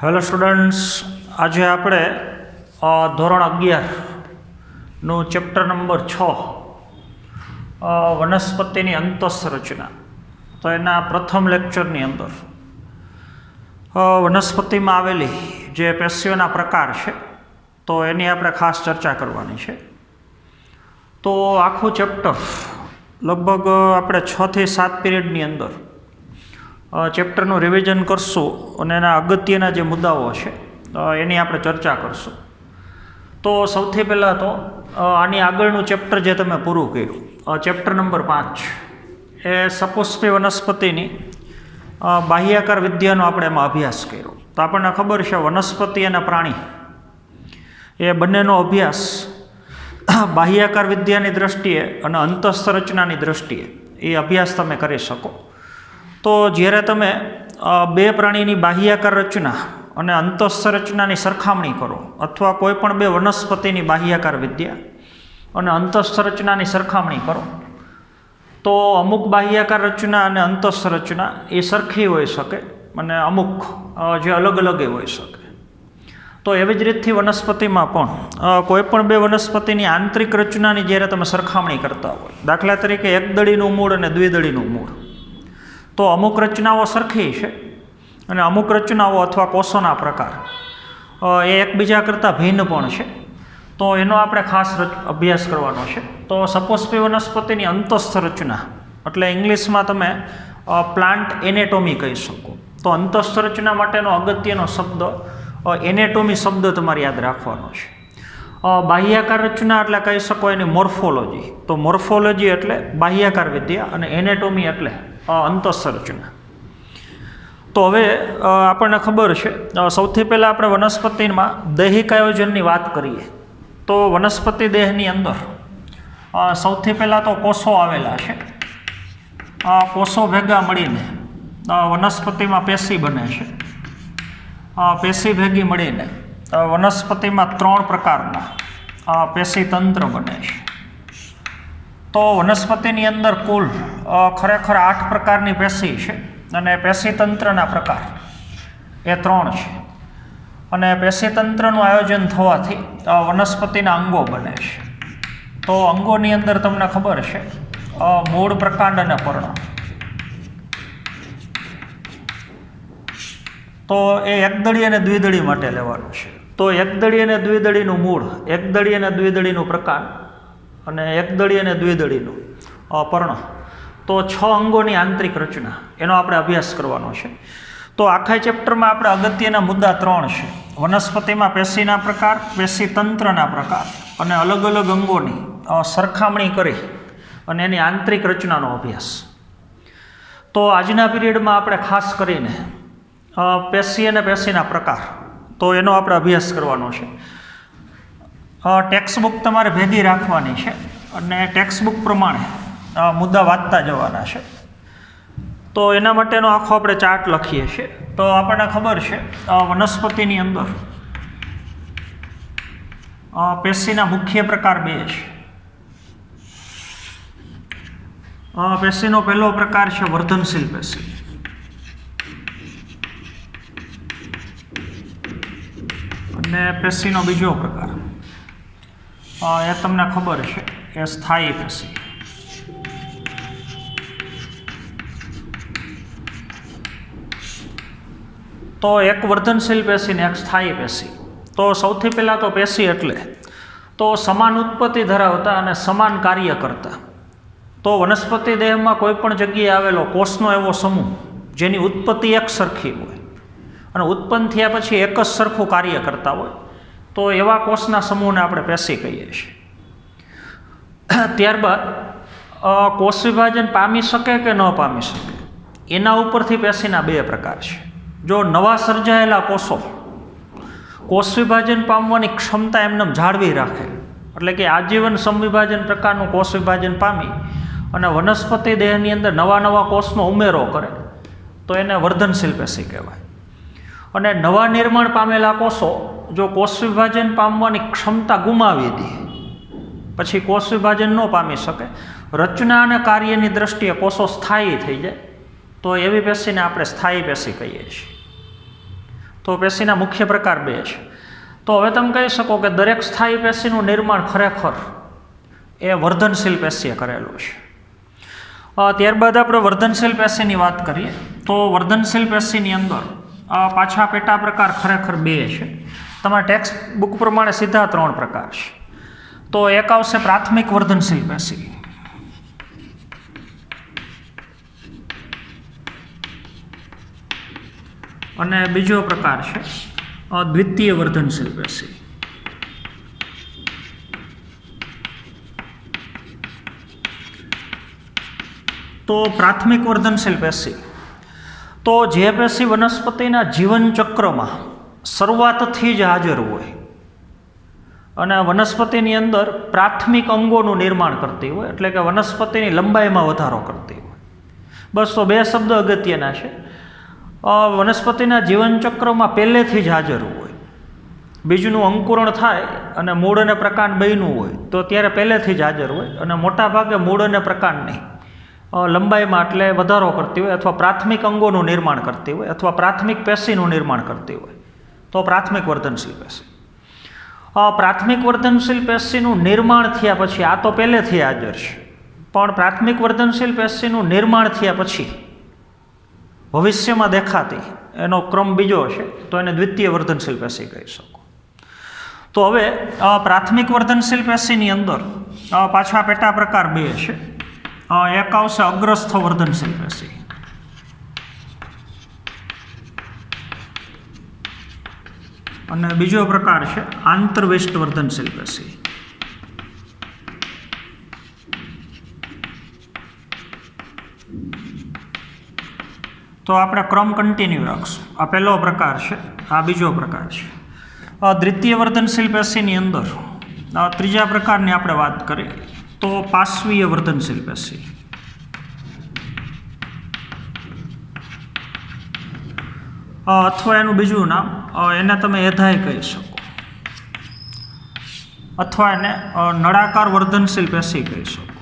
Hello students, આજે આપણે ધોરણ 11નું ચેપ્ટર નંબર 6 વનસ્પતિની અંતઃસંરચના, તો એના પ્રથમ લેક્ચરની અંદર વનસ્પતિમાં આવેલી જે પેશીઓના પ્રકાર છે તો એની આપણે ખાસ ચર્ચા કરવાની છે. તો આખું ચેપ્ટર લગભગ આપણે 6 થી 7 પીરિયડની અંદર ચેપ્ટરનું રિવિઝન કરશું અને એના અગત્યના જે મુદ્દાઓ છે એની આપણે ચર્ચા કરશું. તો સૌથી પહેલાં તો આની આગળનું ચેપ્ટર જે તમે પૂરું કર્યું, ચેપ્ટર નંબર 5, એ સપુષ્પી વનસ્પતિની બાહ્યાકાર વિદ્યાનો આપણે એમાં અભ્યાસ કર્યો. તો આપણને ખબર છે વનસ્પતિ અને પ્રાણી એ બંનેનો અભ્યાસ બાહ્યાકાર વિદ્યાની દૃષ્ટિએ અને અંતઃસંરચનાની દૃષ્ટિએ એ અભ્યાસ તમે કરી શકો. તો જ્યારે તમે બે પ્રાણીની બાહ્યાકાર રચના અને અંતઃસંરચનાની સરખામણી કરો, અથવા કોઈ પણ બે વનસ્પતિની બાહ્યાકાર વિદ્યા અને અંતઃસંરચનાની સરખામણી કરો, તો અમુક બાહ્યાકાર રચના અને અંતઃસંરચના એ સરખી હોઈ શકે અને અમુક જે અલગ અલગ હોઈ શકે. તો એવી જ રીતથી વનસ્પતિમાં પણ કોઈ પણ બે વનસ્પતિની આંતરિક રચનાની જ્યારે તમે સરખામણી કરતા હોય, દાખલા તરીકે એકદળીનું મૂળ અને દ્વિદળીનું મૂળ, તો અમુક રચનાઓ સરખી છે અને અમુક રચનાઓ અથવા કોષોના પ્રકાર એ એકબીજા કરતાં ભિન્ન પણ છે. તો એનો આપણે ખાસ અભ્યાસ કરવાનો છે. તો સપુષ્પી વનસ્પતિની અંતઃસંરચના એટલે ઇંગ્લિશમાં તમે પ્લાન્ટ એનેટોમી કહી શકો. તો અંતઃસંરચના માટેનો અગત્યનો શબ્દ એનેટોમી શબ્દ તમારે યાદ રાખવાનો છે. બાહ્યાકાર રચના એટલે કહી શકો એની મોર્ફોલોજી. તો મોર્ફોલોજી એટલે બાહ્યાકાર વિદ્યા અને એનેટોમી એટલે અંતઃસંરચના. તો હવે આપણને ખબર છે, સૌથી પહેલાં આપણે વનસ્પતિમાં દૈહિક આયોજનની વાત કરીએ તો વનસ્પતિ દેહની અંદર સૌથી પહેલાં તો કોષો આવેલા છે. કોષો ભેગા મળીને વનસ્પતિમાં પેશી બને છે. પેશી ભેગી મળીને વનસ્પતિમાં 3 પ્રકારના પેશી તંત્ર બને છે. તો વનસ્પતિની અંદર કુલ ખરેખર 8 પ્રકારની પેશી છે અને પેશીતંત્રના પ્રકાર એ 3 છે. અને પેશીતંત્રનું આયોજન થવાથી વનસ્પતિના અંગો બને છે. તો અંગોની અંદર તમને ખબર છે મૂળ, પ્રકાંડ અને પર્ણ. તો એ એકદળી અને દ્વિદળી માટે લેવાનું છે. તો એકદળી અને દ્વિદળીનું મૂળ, એકદળી અને દ્વિદળીનું પ્રકાંડ અને એકદળી અને દ્વિદળીનું પર્ણ, તો 6 અંગોની આંતરિક રચના એનો આપણે અભ્યાસ કરવાનો છે. તો આખા ચેપ્ટરમાં આપણે અગત્યના મુદ્દા 3 છે: વનસ્પતિમાં પેશીના પ્રકાર, પેશીતંત્રના પ્રકાર અને અલગ અલગ અંગોની સરખામણી કરી અને એની આંતરિક રચનાનો અભ્યાસ. તો આજના પીરિયડમાં આપણે ખાસ કરીને પેશી અને પેશીના પ્રકાર તો એનો આપણે અભ્યાસ કરવાનો છે. ટેક્સ્ટ બુક તમારે ભેગી રાખવાની છે અને ટેક્સ્ટ બુક પ્રમાણે મુદ્દા વાંચતા જવાના છે. તો એના માટેનો આખો આપણે ચાર્ટ લખીએ છીએ. તો આપણને ખબર છે વનસ્પતિની અંદર પેશીના મુખ્ય પ્રકાર 2 છે. પેશીનો પહેલો પ્રકાર છે વર્ધનશીલ પેશી. અને પેશીનો બીજો પ્રકાર એ તમને ખબર છે એ સ્થાયી પેશી. તો એક વર્ધનશીલ પેશી ને એક સ્થાયી પેશી. તો સૌથી પહેલાં તો પેશી એટલે તો સમાન ઉત્પત્તિ ધરાવતા અને સમાન કાર્ય કરતા. તો વનસ્પતિ દેહમાં કોઈ પણ જગ્યાએ આવેલો કોષનો એવો સમૂહ જેની ઉત્પત્તિ એક સરખી હોય અને ઉત્પન્ન થયા પછી એક જ સરખું કાર્ય કરતા હોય, તો એવા કોષના સમૂહને આપણે પેશી કહીએ છીએ. ત્યારબાદ કોષ વિભાજન પામી શકે કે ન પામી શકે એના ઉપરથી પેશીના 2 પ્રકાર છે. જો નવા સર્જાયેલા કોષો કોષ વિભાજન પામવાની ક્ષમતા એમને જાળવી રાખે, એટલે કે આજીવન સમવિભાજન પ્રકારનું કોષ વિભાજન પામી અને વનસ્પતિ દેહની અંદર નવા નવા કોષનો ઉમેરો કરે, તો એને વર્ધનશીલ પેશી કહેવાય. અને નવા નિર્માણ પામેલા કોષો જો કોષ વિભાજન પામવાની ક્ષમતા ગુમાવી દે, પછી કોષ વિભાજન ન પામી શકે, રચના અને કાર્યની દ્રષ્ટિએ કોષો સ્થાયી થઈ જાય, તો એવી પેશીને આપણે સ્થાયી પેશી કહીએ છીએ. તો પેશીના મુખ્ય પ્રકાર બે છે. તો હવે તમે કહી શકો કે દરેક સ્થાયી પેશીનું નિર્માણ ખરેખર એ વર્ધનશીલ પેશીએ કરેલું છે. ત્યારબાદ આપણે વર્ધનશીલ પેશીની વાત કરીએ તો વર્ધનશીલ પેશીની અંદર પાછા પેટા પ્રકાર ખરેખર બે છે. તમારા ટેક્સ્ટ બુક પ્રમાણે સીધા 3 પ્રકાર છે. તો એક આવશે પ્રાથમિક વર્ધનશીલ પેશી, અને બીજો પ્રકાર છે દ્વિતીય વર્ધનશીલ પેશી. તો પ્રાથમિક વર્ધનશીલ પેશી તો જે પેશી વનસ્પતિના જીવન ચક્રમાં શરૂઆતથી જ હાજર હોય અને વનસ્પતિની અંદર પ્રાથમિક અંગોનું નિર્માણ કરતી હોય, એટલે કે વનસ્પતિની લંબાઈમાં વધારો કરતી હોય. બસ તો 2 શબ્દ અગત્યના છે. વનસ્પતિના જીવનચક્રમાં પહેલેથી જ હાજર હોય. બીજનું અંકુરણ થાય અને મૂળ અને પ્રકાંડ બન્યું હોય તો ત્યારે પહેલેથી જ હાજર હોય, અને મોટાભાગે મૂળ અને પ્રકાંડની લંબાઈમાં એટલે વધારો કરતી હોય અથવા પ્રાથમિક અંગોનું નિર્માણ કરતી હોય અથવા પ્રાથમિક પેશીનું નિર્માણ કરતી હોય તો પ્રાથમિક વર્ધનશીલ પેશી. પ્રાથમિક વર્ધનશીલ પેશીનું નિર્માણ થયા પછી, આ તો પહેલેથી હાજર છે, પણ પ્રાથમિક વર્ધનશીલ પેશીનું નિર્માણ થયા પછી ભવિષ્યમાં દેખાતી એનો ક્રમ બીજો છે, તો એને દ્વિતીય વર્ધનશીલ પેશી કહી શકો. તો હવે પ્રાથમિક વર્ધનશીલ પેશીની અંદર પાછા પેટા પ્રકાર બે છે. એક આવશે અગ્રસ્થ વર્ધનશીલ પેશી, અને બીજો પ્રકાર છે આંતરવિષ્ટ વર્ધનશીલ પેશી. તો આપણે ક્રમ કન્ટિન્યુ રાખશું. આ પહેલો પ્રકાર છે, આ બીજો પ્રકાર છે. દ્વિતીય વર્ધનશીલ પેશીની અંદર ત્રીજા પ્રકારની આપણે વાત કરીએ તો પાર્શ્વીય વર્ધનશીલ પેશી. અથવા એનું બીજું નામ એને તમે એધાય કહી શકો, અથવા એને નળાકાર વર્ધનશીલ પેશી કહી શકો.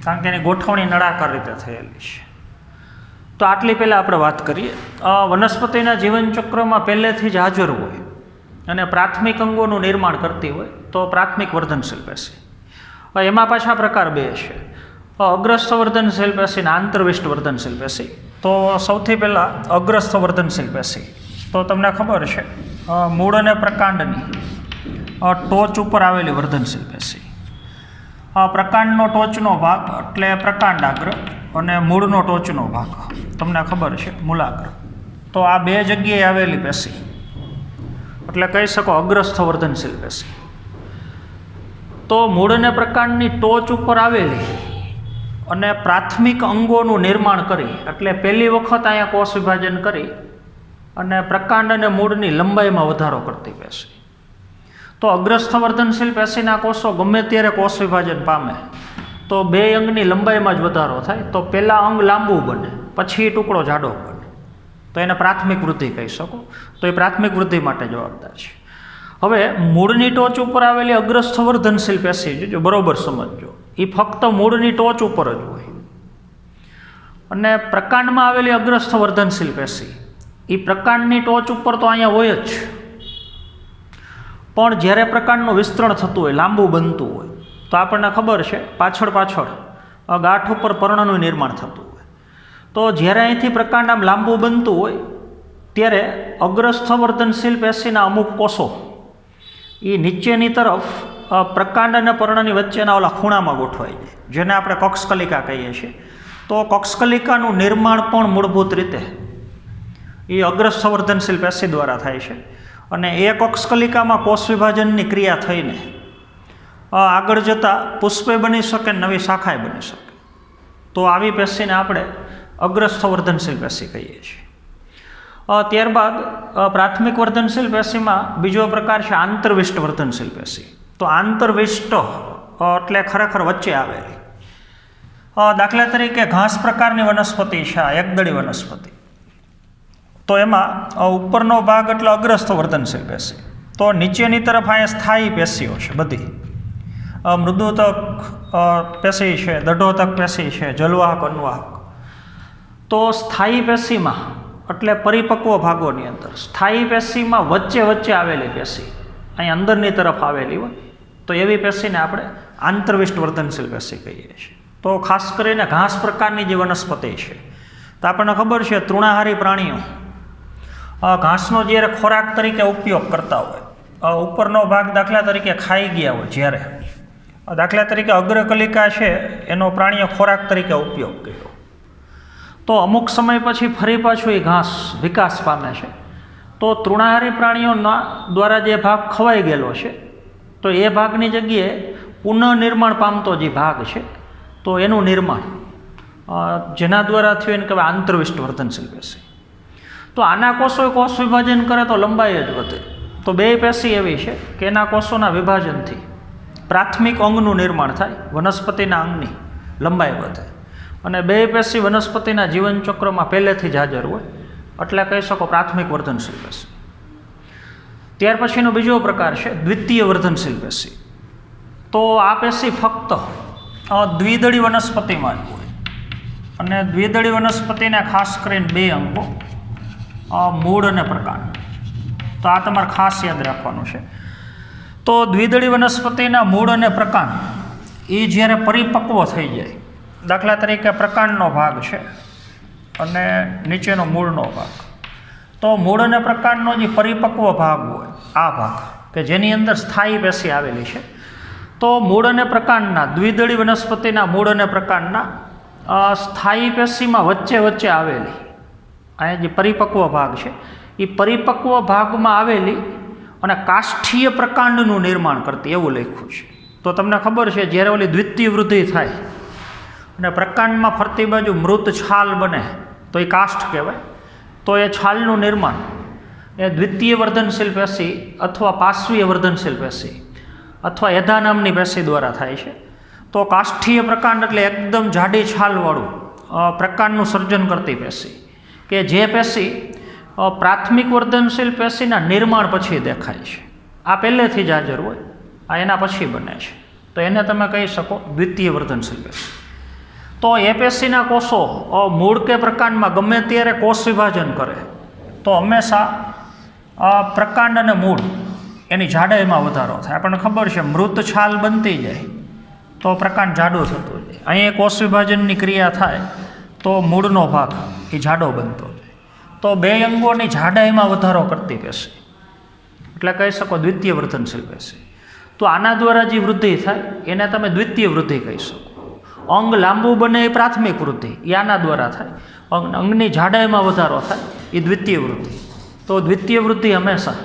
કારણ કે એની ગોઠવણી નળાકાર રીતે થયેલી છે. તો આટલી પહેલાં આપણે વાત કરીએ. વનસ્પતિના જીવનચક્રમાં પહેલેથી જ હાજર હોય અને પ્રાથમિક અંગોનું નિર્માણ કરતી હોય તો પ્રાથમિક વર્ધનશીલ પેશી. એમાં પાછા પ્રકાર બે છે, અગ્રસ્થ વર્ધનશીલ પેશી અને આંતરવિષ્ટ વર્ધનશીલ પેશી. તો સૌથી પહેલાં અગ્રસ્થ વર્ધનશીલ પેશી. તો તમને ખબર છે મૂળ અને પ્રકાંડની ટોચ ઉપર આવેલી વર્ધનશીલ પેશી. પ્રકાંડનો ટોચનો ભાગ એટલે પ્રકાંડાગ્ર અને મૂળનો ટોચનો ભાગ તમને ખબર છે મૂલાગ્ર. તો આ બે જગ્યાએ આવેલી પેશી એટલે કહી શકો અગ્રસ્થ વર્ધનશીલ પેશી. તો મૂળ અને પ્રકાંડની ટોચ ઉપર આવેલી અને પ્રાથમિક અંગોનું નિર્માણ કરી, એટલે પહેલી વખત અહીંયા કોષ વિભાજન કરી અને પ્રકાંડ અને મૂળની લંબાઈમાં વધારો કરતી પેશી. તો અગ્રસ્થ વર્ધનશીલ પેશીના કોષો ગમે ત્યારે કોષ વિભાજન પામે તો બે અંગની લંબાઈમાં જ વધારો થાય, તો પહેલાં અંગ લાંબુ બને પછી ટુકડો જાડો બને, તો એને પ્રાથમિક વૃદ્ધિ કહી શકો. તો એ પ્રાથમિક વૃદ્ધિ માટે જવાબદાર છે. હવે મૂળની ટોચ ઉપર આવેલી અગ્રસ્થ વર્ધનશીલ પેશી જો બરોબર સમજજો, એ ફક્ત મૂળની ટોચ ઉપર જ હોય. અને પ્રકાંડમાં આવેલી અગ્રસ્થ વર્ધનશીલ પેશી એ પ્રકાંડની ટોચ ઉપર તો અહીંયા હોય જ, પણ જ્યારે પ્રકાંડનું વિસ્તરણ થતું હોય, લાંબુ બનતું હોય, તો આપણને ખબર છે પાછળ ગાંઠ ઉપર પર્ણનું નિર્માણ થતું હોય. તો જ્યારે અહીંથી પ્રકાંડ આમ લાંબુ બનતું હોય ત્યારે અગ્રસ્થ વર્ધનશીલ પેશીના અમુક કોષો એ નીચેની તરફ પ્રકાંડ અને પર્ણની વચ્ચેના ઓલા ખૂણામાં ગોઠવાઈ જાય, જેને આપણે કક્ષકલિકા કહીએ છીએ. તો કક્ષકલિકાનું નિર્માણ પણ મૂળભૂત રીતે એ અગ્રસ્થ વર્ધનશીલ પેશી દ્વારા થાય છે. અને એ કક્ષકલિકામાં કોષ વિભાજનની ક્રિયા થઈને આગળ જતાં પુષ્પે બની શકે, નવી શાખાએ બની શકે. તો આવી પેશીને આપણે અગ્રસ્થ વર્ધનશીલ પેશી કહીએ છીએ. ત્યારબાદ પ્રાથમિક વર્ધનશીલ પેશીમાં બીજો પ્રકાર છે આંતરવિષ્ટ વર્ધનશીલ પેશી. તો આંતરવિષ્ટ એટલે ખરેખર વચ્ચે આવેલી. દાખલા તરીકે ઘાસ પ્રકારની વનસ્પતિ છે, આ એકદળી વનસ્પતિ. તો એમાં ઉપરનો ભાગ એટલે અગ્રસ્થ વર્ધનશીલ પેશી. તો નીચેની તરફ અહીંયા સ્થાયી પેશીઓ છે બધી. મૃદુતક પેશી છે, દઢોતક પેશી છે, જલવાહક અન્વાહક. તો સ્થાયી પેશીમાં એટલે પરિપક્વ ભાગોની અંદર સ્થાયી પેશીમાં વચ્ચે વચ્ચે આવેલી પેશી અહીં અંદરની તરફ આવેલી હોય તો એવી પેશીને આપણે આંતરવિષ્ટ વર્ધનશીલ પેશી કહીએ છીએ. તો ખાસ કરીને ઘાસ પ્રકારની જે વનસ્પતિ છે તો આપણને ખબર છે તૃણાહારી પ્રાણીઓ ઘાસનો જ્યારે ખોરાક તરીકે ઉપયોગ કરતા હોય, ઉપરનો ભાગ દાખલા તરીકે ખાઈ ગયા હોય, જ્યારે દાખલા તરીકે અગ્રકલિકા છે એનો પ્રાણીઓ ખોરાક તરીકે ઉપયોગ કર્યો, તો અમુક સમય પછી ફરી પાછું એ ઘાસ વિકાસ પામે છે. તો તૃણાહારી પ્રાણીઓના દ્વારા જે ભાગ ખવાઈ ગયેલો છે તો એ ભાગની જગ્યાએ પુનઃનિર્માણ પામતો જે ભાગ છે તો એનું નિર્માણ જેના દ્વારા થયું એને કહેવાય આંતરવિષ્ટ વર્ધનશીલ પેશી. તો આના કોષો કોષ વિભાજન કરે તો લંબાઈ જ વધે. તો બે પેશી એવી છે કે એના કોષોના વિભાજનથી પ્રાથમિક અંગનું નિર્માણ થાય, વનસ્પતિના અંગની લંબાઈ વધે. અને બે પેશી વનસ્પતિના જીવનચક્રમાં પહેલેથી જ હાજર હોય એટલે કહી શકો પ્રાથમિક વર્ધનશીલ પેશી. ત્યાર પછીનો બીજો પ્રકાર છે દ્વિતીય વર્ધનશીલ પેશી. તો આ પેશી ફક્ત દ્વિદળી વનસ્પતિમાં જ હોય અને દ્વિદળી વનસ્પતિને ખાસ કરીને બે અંગો, મૂળ અને પ્રકાંડ. તો આ તમારે ખાસ યાદ રાખવાનું છે. તો દ્વિદળી વનસ્પતિના મૂળ અને પ્રકાંડ એ જ્યારે પરિપક્વ થઈ જાય, દાખલા તરીકે પ્રકાંડનો ભાગ છે અને નીચેનો મૂળનો ભાગ, તો મૂળ અને પ્રકાંડનો જે પરિપક્વ ભાગ હોય આ ભાગ કે જેની અંદર સ્થાયી પેશી આવેલી છે, તો મૂળ અને પ્રકાંડના દ્વિદળી વનસ્પતિના મૂળ અને પ્રકાંડના સ્થાયી પેશીમાં વચ્ચે વચ્ચે આવેલી અહીંયા જે પરિપક્વ ભાગ છે એ પરિપક્વ ભાગમાં આવેલી અને કાષ્ઠીય પ્રકાંડનું નિર્માણ કરતી એવું લખ્યું છે. તો તમને ખબર છે જ્યારે ઓલી દ્વિતીય વૃદ્ધિ થાય અને પ્રકાંડમાં ફરતી બાજુ મૃત છાલ બને તો એ કાષ્ઠ કહેવાય. તો એ છાલનું નિર્માણ એ દ્વિતીય વર્ધનશીલ પેશી અથવા પાર્શ્વીય વર્ધનશીલ પેશી અથવા એધા નામની પેશી દ્વારા થાય છે. તો કાષ્ઠીય પ્રકાંડ એટલે એકદમ જાડી છાલવાળું પ્રકાંડનું સર્જન કરતી પેશી કે જે પેશી પ્રાથમિક વર્ધનશીલ પેશીના નિર્માણ પછી દેખાય છે. આ પહેલેથી જ હાજર હોય, આ એના પછી બને છે. તો એને તમે કહી શકો દ્વિતીય વર્ધનશીલ પેશી. તો એ પેશીના કોષો મૂળ કે પ્રકાંડમાં ગમે ત્યારે કોષ વિભાજન કરે તો હંમેશા પ્રકાંડ અને મૂળ એની જાડાઈમાં વધારો થાય. આપણને ખબર છે મૃત છાલ બનતી જાય તો પ્રકાંડ જાડો થતો જાય. અહીં કોષ વિભાજનની ક્રિયા થાય તો મૂળનો ભાગ એ જાડો બનતો જાય. તો બે અંગોની જાડાઈમાં વધારો કરતી પેશી એટલે કહી શકો દ્વિતીય વર્ધનશીલ પેશી. તો આના દ્વારા જે વૃદ્ધિ થાય એને તમે દ્વિતીય વૃદ્ધિ કહી શકો. અંગ લાંબુ બને એ પ્રાથમિક વૃદ્ધિ એ આના દ્વારા થાય, અંગની જાડાઈમાં વધારો થાય એ દ્વિતીય વૃદ્ધિ. તો દ્વિતીય વૃદ્ધિ હંમેશા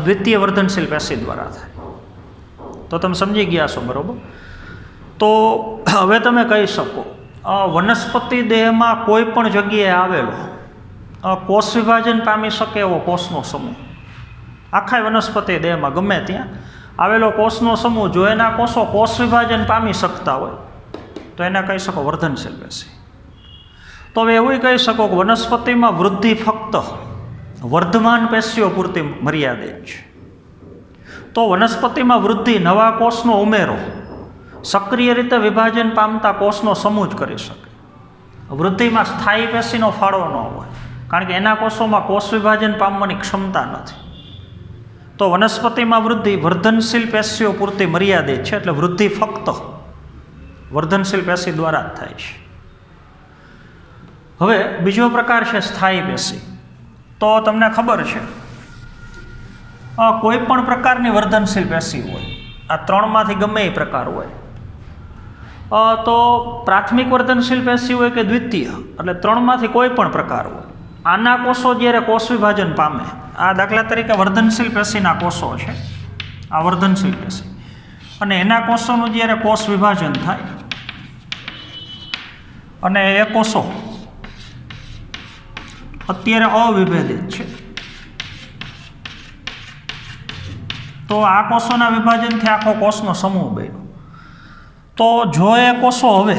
દ્વિતીય વર્ધનશીલ પેશી દ્વારા થાય. તો તમે સમજી ગયા છો બરાબર. તો હવે તમે કહી શકો વનસ્પતિ દેહમાં કોઈ પણ જગ્યાએ આવેલો કોષ વિભાજન પામી શકે એવો કોષનો સમૂહ, આખા વનસ્પતિ દેહમાં ગમે ત્યાં આવેલો કોષનો સમૂહ જો એના કોષો કોષ વિભાજન પામી શકતા હોય તો એને કહી શકો વર્ધનશીલ પેશી. તો હવે એવું કહી શકો કે વનસ્પતિમાં વૃદ્ધિ ફક્ત વર્ધમાન પેશીઓ પૂરતી મર્યાદિત છે. તો વનસ્પતિમાં વૃદ્ધિ નવા કોષનો ઉમેરો સક્રિય રીતે વિભાજન પામતા કોષનો સમૂહ જ કરી શકે. વૃદ્ધિમાં સ્થાયી પેશીનો ફાળો ન હોય કારણ કે એના કોષોમાં કોષ વિભાજન પામવાની ક્ષમતા નથી. તો વનસ્પતિમાં વૃદ્ધિ વર્ધનશીલ પેશીઓ પૂરતી મર્યાદિત છે એટલે વૃદ્ધિ ફક્ત વર્ધનશીલ પેશી દ્વારા જ થાય છે. હવે બીજો પ્રકાર છે સ્થાયી પેશી. તો તમને ખબર છે કોઈ પણ પ્રકારની વર્ધનશીલ પેશી હોય, આ ત્રણમાંથી ગમે એ પ્રકાર હોય, તો પ્રાથમિક વર્ધનશીલ પેશી હોય કે દ્વિતીય એટલે ત્રણમાંથી કોઈ પણ પ્રકાર હોય, આના કોષો જ્યારે કોષ વિભાજન પામે, આ દાખલા તરીકે વર્ધનશીલ પેશીના કોષો છે, આ વર્ધનશીલ પેશી, અને એના કોષોનું જ્યારે કોષ વિભાજન થાય અને એ કોષો અત્યારે અવિભેદિત છે તો આ કોષોના વિભાજનથી આખો કોષનો સમૂહ બન્યો. તો જો એ કોષો હવે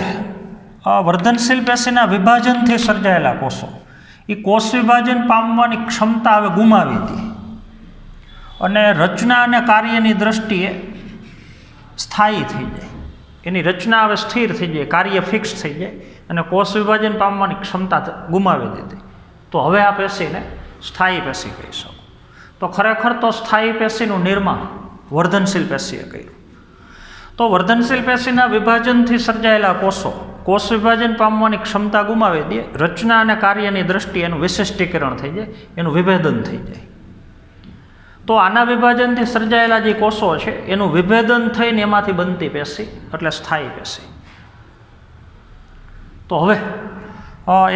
વર્ધનશીલ પેશીના વિભાજનથી સર્જાયેલા કોષો એ કોષ વિભાજન પામવાની ક્ષમતા હવે ગુમાવી હતી અને રચના અને કાર્યની દ્રષ્ટિએ સ્થાયી થઈ જાય એની રચના હવે સ્થિર થઈ જાય, કાર્ય ફિક્સ થઈ જાય અને કોષ વિભાજન પામવાની ક્ષમતા ગુમાવી દીધી, તો હવે આ પેશીને સ્થાયી પેશી કહી શકો. તો ખરેખર તો સ્થાયી પેશીનું નિર્માણ વર્ધનશીલ પેશીએ કર્યું. તો વર્ધનશીલ પેશીના વિભાજનથી સર્જાયેલા કોષો કોષ વિભાજન પામવાની ક્ષમતા ગુમાવી દે, રચના અને કાર્યની દ્રષ્ટિએ એનું વિશિષ્ટીકરણ થઈ જાય, એનું વિભેદન થઈ જાય. તો આના વિભાજનથી સર્જાયેલા જે કોષો છે એનું વિભેદન થઈને એમાંથી બનતી પેશી એટલે સ્થાયી પેશી. તો હવે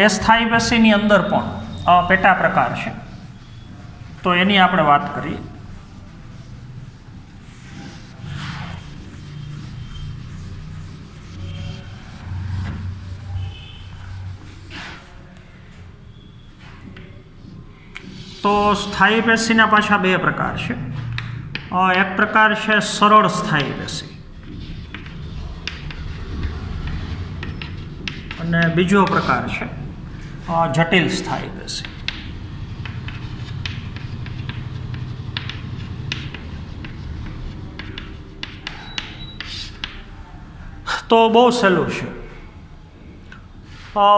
એ સ્થાયી પેશીની અંદર પણ પેટા પ્રકાર છે, તો એની આપણે વાત કરીએ. તો સ્થાયી પેશીના પાછા બે પ્રકાર છે. એક પ્રકાર છે સરળ સ્થાયી પેશી અને બીજો પ્રકાર છે જટિલ સ્થાયી પેશી. તો બહુ સહેલું છે.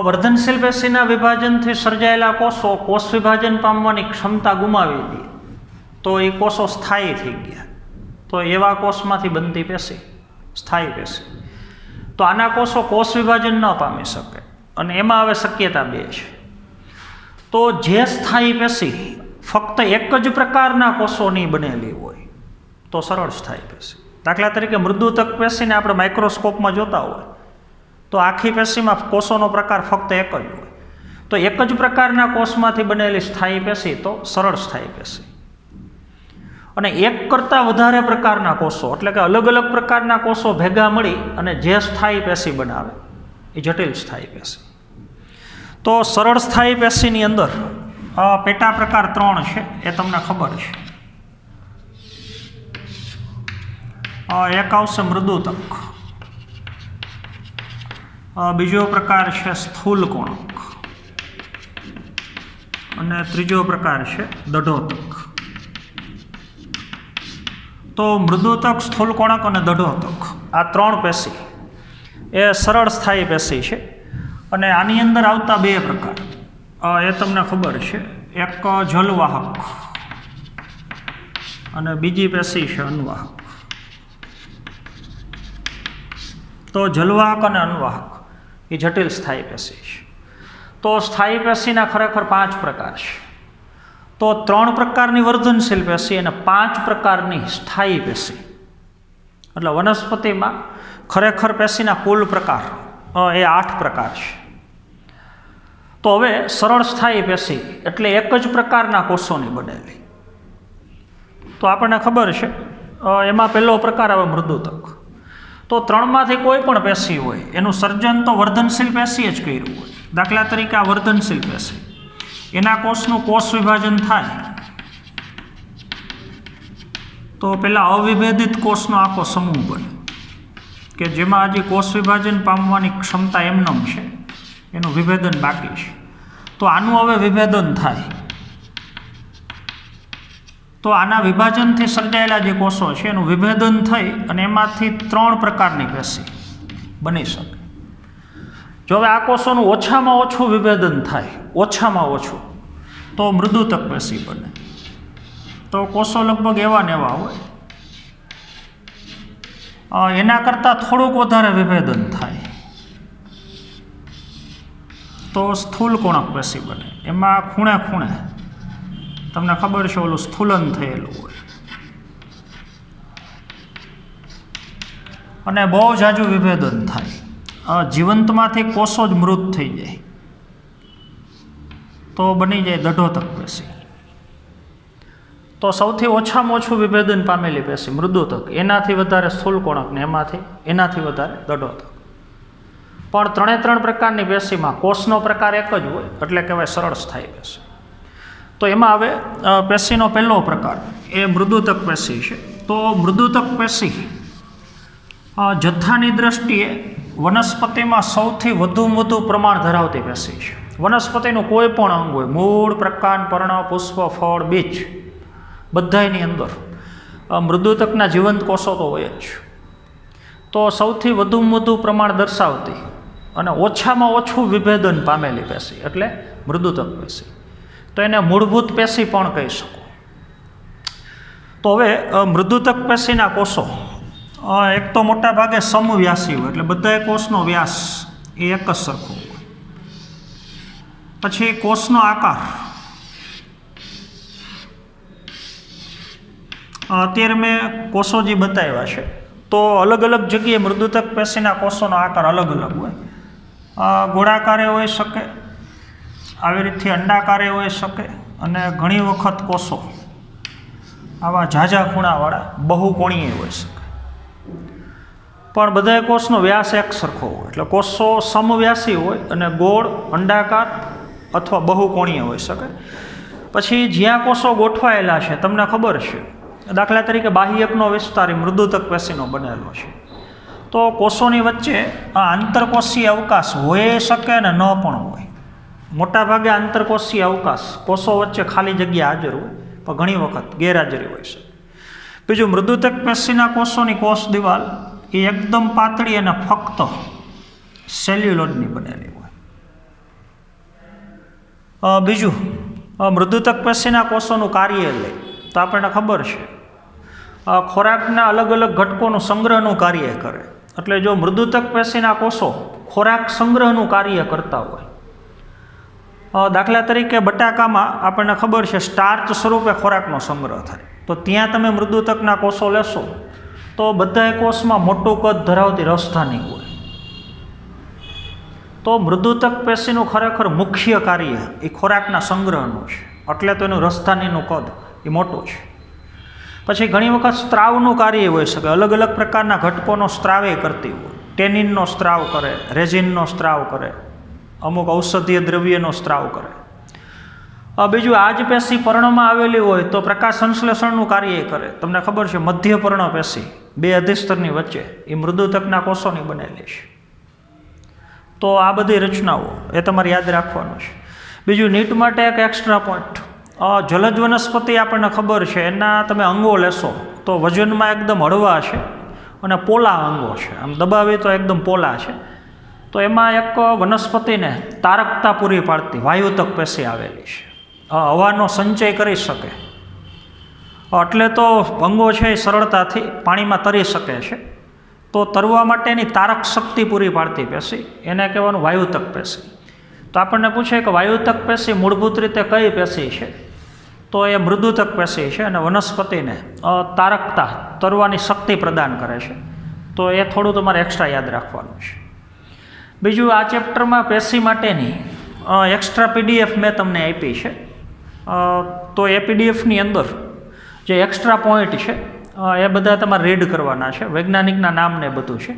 વર્ધનશીલ પેશીના વિભાજનથી સર્જાયેલા કોષો કોષ વિભાજન પામવાની ક્ષમતા ગુમાવી દે, તો એ કોષો સ્થાયી થઈ ગયા. તો એવા કોષમાંથી બનતી પેશી સ્થાયી પેશી. તો આના કોષો કોષ વિભાજન ન પામી શકે અને એમાં હવે શક્યતા બે છે. તો જે સ્થાયી પેશી ફક્ત એક જ પ્રકારના કોષોની બનેલી હોય તો સરળ સ્થાયી પેશી. દાખલા તરીકે મૃદુતક પેશીને આપણે માઇક્રોસ્કોપમાં જોતા હોય તો આખી પેશીમાં કોષોનો પ્રકાર ફક્ત એક જ હોય. તો એક જ પ્રકારના કોષમાંથી બનેલી સ્થાયી પેશી તો સરળ સ્થાયી પેશી. અને એક કરતાં વધારે પ્રકારના કોષો એટલે કે અલગ અલગ પ્રકારના કોષો ભેગા મળી અને જે સ્થાયી પેશી બનાવે એ જટિલ સ્થાયી પેશી. તો સરળ સ્થાયી પેશીની અંદર પેટા પ્રકાર 3 છે, એ તમને ખબર છે. એક આવશે મૃદુતક, બીજો પ્રકાર છે સ્થૂલ કોણક અને ત્રીજો પ્રકાર છે દઢોતક. તો મૃદુતક, સ્થૂલ કોણક અને દઢોતક આ 3 પેશી એ સરળ સ્થાયી પેશી છે. અને આની અંદર આવતા બે પ્રકાર એ તમને ખબર છે, એક જલવાહક અને બીજી પેશી છે અન્વાહક. તો જલવાહક અને અન્વાહક એ જટિલ સ્થાયી પેશી છે. તો સ્થાયી પેશીના ખરેખર 5 પ્રકાર છે. તો 3 પ્રકારની વર્ધનશીલ પેશી અને 5 પ્રકારની સ્થાયી પેશી, એટલે વનસ્પતિમાં ખરેખર પેશીના કુલ પ્રકાર એ 8 પ્રકાર છે. તો હવે સરળ સ્થાયી પેશી એટલે એક જ પ્રકારના કોષોની બનેલી. તો આપણને ખબર છે એમાં પહેલો પ્રકાર આવે મૃદુતક. તો 3માંથી કોઈ પણ પેશી હોય એનું સર્જન તો વર્ધનશીલ પેશીએ જ કર્યું હોય. દાખલા તરીકે આ વર્ધનશીલ પેશી, એના કોષનું કોષ વિભાજન થાય તો પેલા અવિભેદિત કોષનો આખો સમૂહ બને કે જેમાં હજી કોષ વિભાજન પામવાની ક્ષમતા એમનેમ છે, એનું વિભેદન બાકી છે. તો આનું હવે વિભેદન થાય તો આના વિભાજનથી સર્જાયેલા જે કોષો છે એનું વિભેદન થઈ અને એમાંથી 3 પ્રકારની પેશી બની શકે. જો હવે આ કોષોનું ઓછામાં ઓછું વિભેદન થાય, ઓછામાં ઓછું, તો મૃદુતક પેશી બને. તો કોષો લગભગ એવા ને એવા હોય, એના કરતાં થોડુંક વધારે વિભેદન થાય તો સ્થૂલ કોણક પેશી બને. એમાં ખૂણે ખૂણે તમને ખબર છે ઓલું સ્થૂલન થયેલું હોય અને બહુ જાજુ વિભેદન થાય, જીવંતમાંથી કોષો જ મૃત થઈ જાય તો બની જાય દઢોતક પેશી. તો સૌથી ઓછામાં ઓછું વિભેદન પામેલી પેશી મૃદુતક, એનાથી વધારે સ્થૂલ કોણક ને એનાથી વધારે દઢોતક. પણ 3 પ્રકારની પેશીમાં કોષનો પ્રકાર એક જ હોય એટલે કહેવાય સરળ સ્થાયી પેશી. તો એમાં હવે પેશીનો પહેલો પ્રકાર એ મૃદુતક પેશી છે. તો મૃદુતક પેશી જથ્થાની દ્રષ્ટિએ વનસ્પતિમાં સૌથી વધુ પ્રમાણ ધરાવતી પેશી છે. વનસ્પતિનું કોઈ પણ અંગ હોય, મૂળ, પ્રકાંડ, પર્ણ, પુષ્પ, ફળ, બીજ, બધાની અંદર મૃદુતકના જીવંત કોષો તો હોય જ. તો સૌથી વધુમાં વધુ પ્રમાણ દર્શાવતી અને ઓછામાં ઓછું વિભેદન પામેલી પેશી એટલે મૃદુતક પેશી. તો એને મૂળભૂત પેશી પણ કહી શકો. તો હવે મૃદુતક પેશીના કોષો એક તો મોટા ભાગે સમવ્યાસી હોય, એટલે બધા કોષનો વ્યાસ એ એક જ સરખો હોય. પછી કોષનો આકાર અત્યારે મેં કોષો જે બતાવ્યા છે તો અલગ અલગ જગ્યાએ મૃદુતક પેશીના કોષોનો આકાર અલગ અલગ હોય. ગોળાકારે હોઈ શકે, આવી રીતથી અંડાકારે હોઈ શકે, અને ઘણી વખત કોષો આવા ઝાઝા ખૂણાવાળા બહુકોણીય હોઈ શકે. પણ બધા કોષનો વ્યાસ એક સરખો હોય, એટલે કોષો સમવ્યાસી હોય અને ગોળ, અંડાકાર અથવા બહુકોણીય હોઈ શકે. પછી જ્યાં કોષો ગોઠવાયેલા છે તમને ખબર છે, દાખલા તરીકે બાહ્યકનો વિસ્તાર એ મૃદુતક પેશીનો બનેલો છે. તો કોષોની વચ્ચે આ આંતરકોષીય અવકાશ હોઈ શકે અને ન પણ હોય. મોટાભાગે આંતરકોષીય અવકાશ કોષો વચ્ચે ખાલી જગ્યા હાજર હોય, પણ ઘણી વખત ગેરહાજરી હોય છે. બીજું, મૃદુતક પેશીના કોષોની કોષ દિવાલ એ એકદમ પાતળી અને ફક્ત સેલ્યુલોઝની બનેલી હોય. બીજું, મૃદુતક પેશીના કોષોનું કાર્ય લે તો આપણને ખબર છે ખોરાકના અલગ અલગ ઘટકોનું સંગ્રહનું કાર્ય કરે. એટલે જો મૃદુતક પેશીના કોષો ખોરાક સંગ્રહનું કાર્ય કરતા હોય, દાખલા તરીકે બટાકામાં આપણને ખબર છે સ્ટાર્ચ સ્વરૂપે ખોરાકનો સંગ્રહ થાય, તો ત્યાં તમે મૃદુતકના કોષો લેશો તો બધા કોષમાં મોટું કદ ધરાવતી રસધાની હોય. તો મૃદુતક પેશીનું ખરેખર મુખ્ય કાર્ય એ ખોરાકના સંગ્રહનું છે, એટલે તો એનું રસધાનીનું કદ એ મોટું છે. પછી ઘણી વખત સ્ત્રાવનું કાર્ય હોઈ શકે, અલગ અલગ પ્રકારના ઘટકોનો સ્ત્રાવે કરતી હોય. ટેનિનનો સ્ત્રાવ કરે, રેઝિનનો સ્ત્રાવ કરે, અમુક ઔષધીય દ્રવ્યનો સ્ત્રાવ કરે. બીજું, આ જ પેશી પર્ણમાં આવેલી હોય તો પ્રકાશ સંશ્લેષણનું કાર્ય કરે. તમને ખબર છે મધ્યપર્ણ પેશી બે અધિસ્તરની વચ્ચે એ મૃદુતકના કોષોની બનેલી છે. તો આ બધી રચનાઓ એ તમારે યાદ રાખવાનું છે. બીજું, નીટ માટે એક એક્સ્ટ્રા પોઈન્ટ, જલજ વનસ્પતિ આપણને ખબર છે એના તમે અંગો લેશો તો વજનમાં એકદમ હળવા છે અને પોલા અંગો છે, આમ દબાવી તો એકદમ પોલા છે. તો એમાં એક વનસ્પતિને તારકતા પૂરી પાડતી વાયુતક પેશી આવેલી છે. હવાનો સંચય કરી શકે, એટલે તો અંગો છે એ સરળતાથી પાણીમાં તરી શકે છે. તો તરવા માટેની તારક શક્તિ પૂરી પાડતી પેશી એને કહેવાનું વાયુતક પેશી. તો આપણને પૂછે કે વાયુતક પેશી મૂળભૂત રીતે કઈ પેશી છે, તો એ મૃદુતક પેશી છે અને વનસ્પતિને તારકતા તરવાની શક્તિ પ્રદાન કરે છે. તો એ થોડું તમારે એક્સ્ટ્રા યાદ રાખવાનું છે. બીજું, આ ચેપ્ટરમાં પેશી માટેની એક્સ્ટ્રા પીડીએફ મેં તમને આપી છે. તો એ પીડીએફની અંદર જે એક્સ્ટ્રા પોઈન્ટ છે એ બધા તમારે રીડ કરવાના છે, વૈજ્ઞાનિકના નામ ને બધું છે,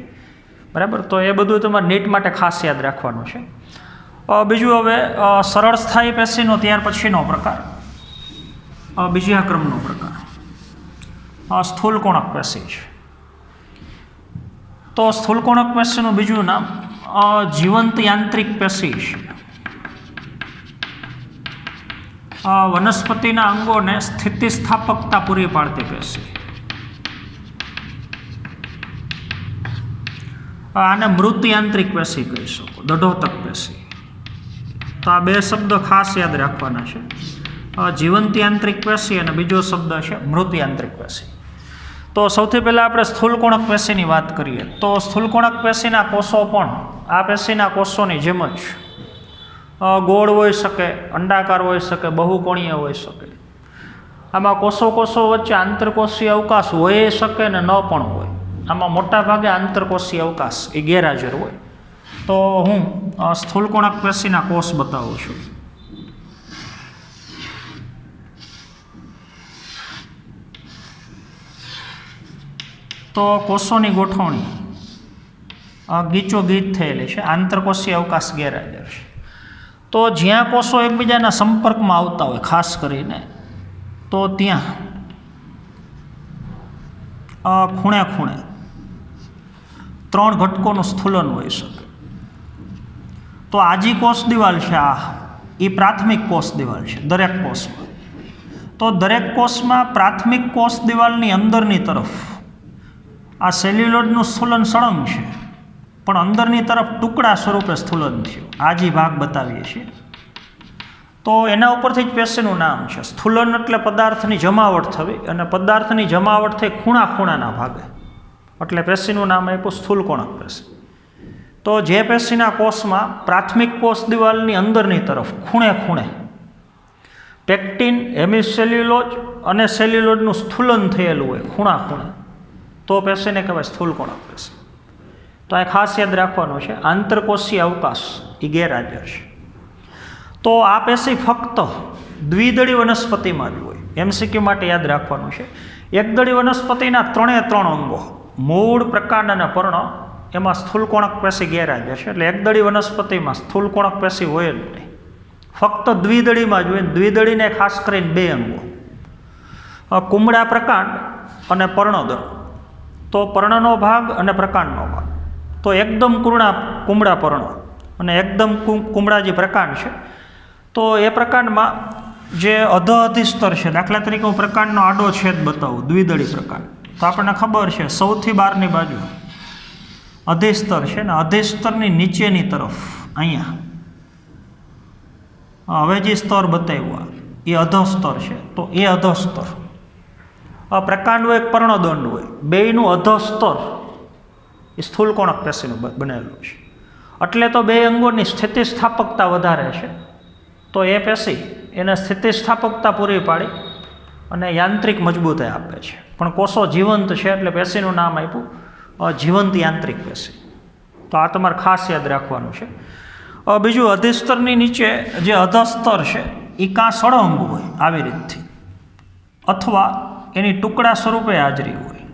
બરાબર. તો એ બધું તમારે નીટ માટે ખાસ યાદ રાખવાનું છે. બીજું, હવે સરળ સ્થાયી પેશીનો ત્યાર પછીનો પ્રકાર, બીજા ક્રમનો પ્રકાર સ્થૂલકોણક પેશી છે. તો સ્થૂલકોણક પેશીનું બીજું નામ જીવંત યાંત્રિક પેશી છે. વનસ્પતિના અંગોને સ્થિતિસ્થાપકતા પૂરી પાડતી પેશી. આને મૃત યાંત્રિક પેશી કહી શકો, દઢોતક પેશી. તો આ બે શબ્દ ખાસ યાદ રાખવાના છે, જીવંત યાંત્રિક પેશી અને બીજો શબ્દ છે મૃત યાંત્રિક પેશી. તો સૌથી પહેલાં આપણે સ્થૂલકોણક પેશીની વાત કરીએ તો સ્થૂલકોણક પેશીના કોષો પણ આ પેશીના કોષોની જેમ જ ગોળ હોઈ શકે, અંડાકાર હોઈ શકે, બહુકોણીય હોઈ શકે. આમાં કોષો વચ્ચે આંતરકોષીય અવકાશ હોઈ શકે ને ન પણ હોય. આમાં મોટા ભાગે આંતરકોષીય અવકાશ એ ગેરહાજર હોય. તો હું સ્થૂલકોણક પેશીના કોષ બતાવું છું. તો કોષોની ગોઠવણી ગીચોગીચ થયેલી છે, આંતરકોષીય અવકાશ ગેરહાજર છે. તો જ્યાં કોષો એકબીજાના સંપર્કમાં આવતા હોય ખાસ કરીને, તો ત્યાં ખૂણે ખૂણે ત્રણ ઘટકોનું સ્થૂલન હોઈ શકે. તો આજી કોષ દિવાલ છે, એ પ્રાથમિક કોષ દિવાલ છે દરેક કોષમાં. તો દરેક કોષમાં પ્રાથમિક કોષ દિવાલની અંદરની તરફ આ સેલ્યુલોઝનું સ્થૂલન સળંગ છે, પણ અંદરની તરફ ટુકડા સ્વરૂપે સ્થૂલન થયું. આ જે ભાગ બતાવીએ છીએ તો એના ઉપરથી જ પેશીનું નામ છે. સ્થૂલન એટલે પદાર્થની જમાવટ થવી, અને પદાર્થની જમાવટ થઈ ખૂણાના ભાગે, એટલે પેશીનું નામ આપ્યું સ્થૂલકોણક પેશી. તો જે પેશીના કોષમાં પ્રાથમિક કોષ દિવાલની અંદરની તરફ ખૂણે પેક્ટિન, હેમિસેલ્યુલોજ અને સેલ્યુલોજનું સ્થૂલન થયેલું હોય ખૂણે, તો પેશીને કહેવાય સ્થૂલકોણક પેશી. તો આ ખાસ યાદ રાખવાનું છે. આંતરકોષીય અવકાશ એ ગેરહાજર છે. તો આ પેશી ફક્ત દ્વિદળી વનસ્પતિમાં જ હોય. MCQ માટે યાદ રાખવાનું છે. એકદળી વનસ્પતિના 3 અંગો, મૂળ, પ્રકાંડ અને પર્ણ, એમાં સ્થૂલકોણક પેશી ગેરહાજર છે. એટલે એકદળી વનસ્પતિમાં સ્થૂલકોણક પેશી હોય જ નહીં, ફક્ત દ્વિદળીમાં જ હોય. દ્વિદળીને ખાસ કરીને 2 અંગો, કુમળા પ્રકાંડ અને પર્ણદળ. તો પર્ણનો ભાગ અને પ્રકાંડનો ભાગ, તો એકદમ કુમળા પર્ણ અને એકદમ કુમળા જે પ્રકાંડ છે, તો એ પ્રકાંડમાં જે અધસ્તર છે, દાખલા તરીકે હું પ્રકાંડનો આડો છેદ બતાવું, દ્વિદળી પ્રકાંડ, તો આપણને ખબર છે સૌથી બહારની બાજુ અધિસ્તર છે ને અધિસ્તરની નીચેની તરફ અહીંયા હવે જે સ્તર બતાવ્યું એ અધસ્તર છે. તો એ અધસ્તર પ્રકાંડ હોય, પર્ણદંડ હોય, બેયનું અધસ્તર એ સ્થૂલકોણક પેશીનું બનેલું છે. એટલે તો 2 અંગોની સ્થિતિસ્થાપકતા વધારે છે. તો એ પેશી એને સ્થિતિસ્થાપકતા પૂરી પાડી અને યાંત્રિક મજબૂતાઈ આપે છે. પણ કોષો જીવંત છે એટલે પેશીનું નામ આપ્યું જીવંત યાંત્રિક પેશી. તો આ તમારે ખાસ યાદ રાખવાનું છે. બીજું, અધિસ્તરની નીચે જે અધસ્તર છે એ કાં સળંગ હોય આવી રીતથી, અથવા એની ટુકડા સ્વરૂપે હાજરી હોય.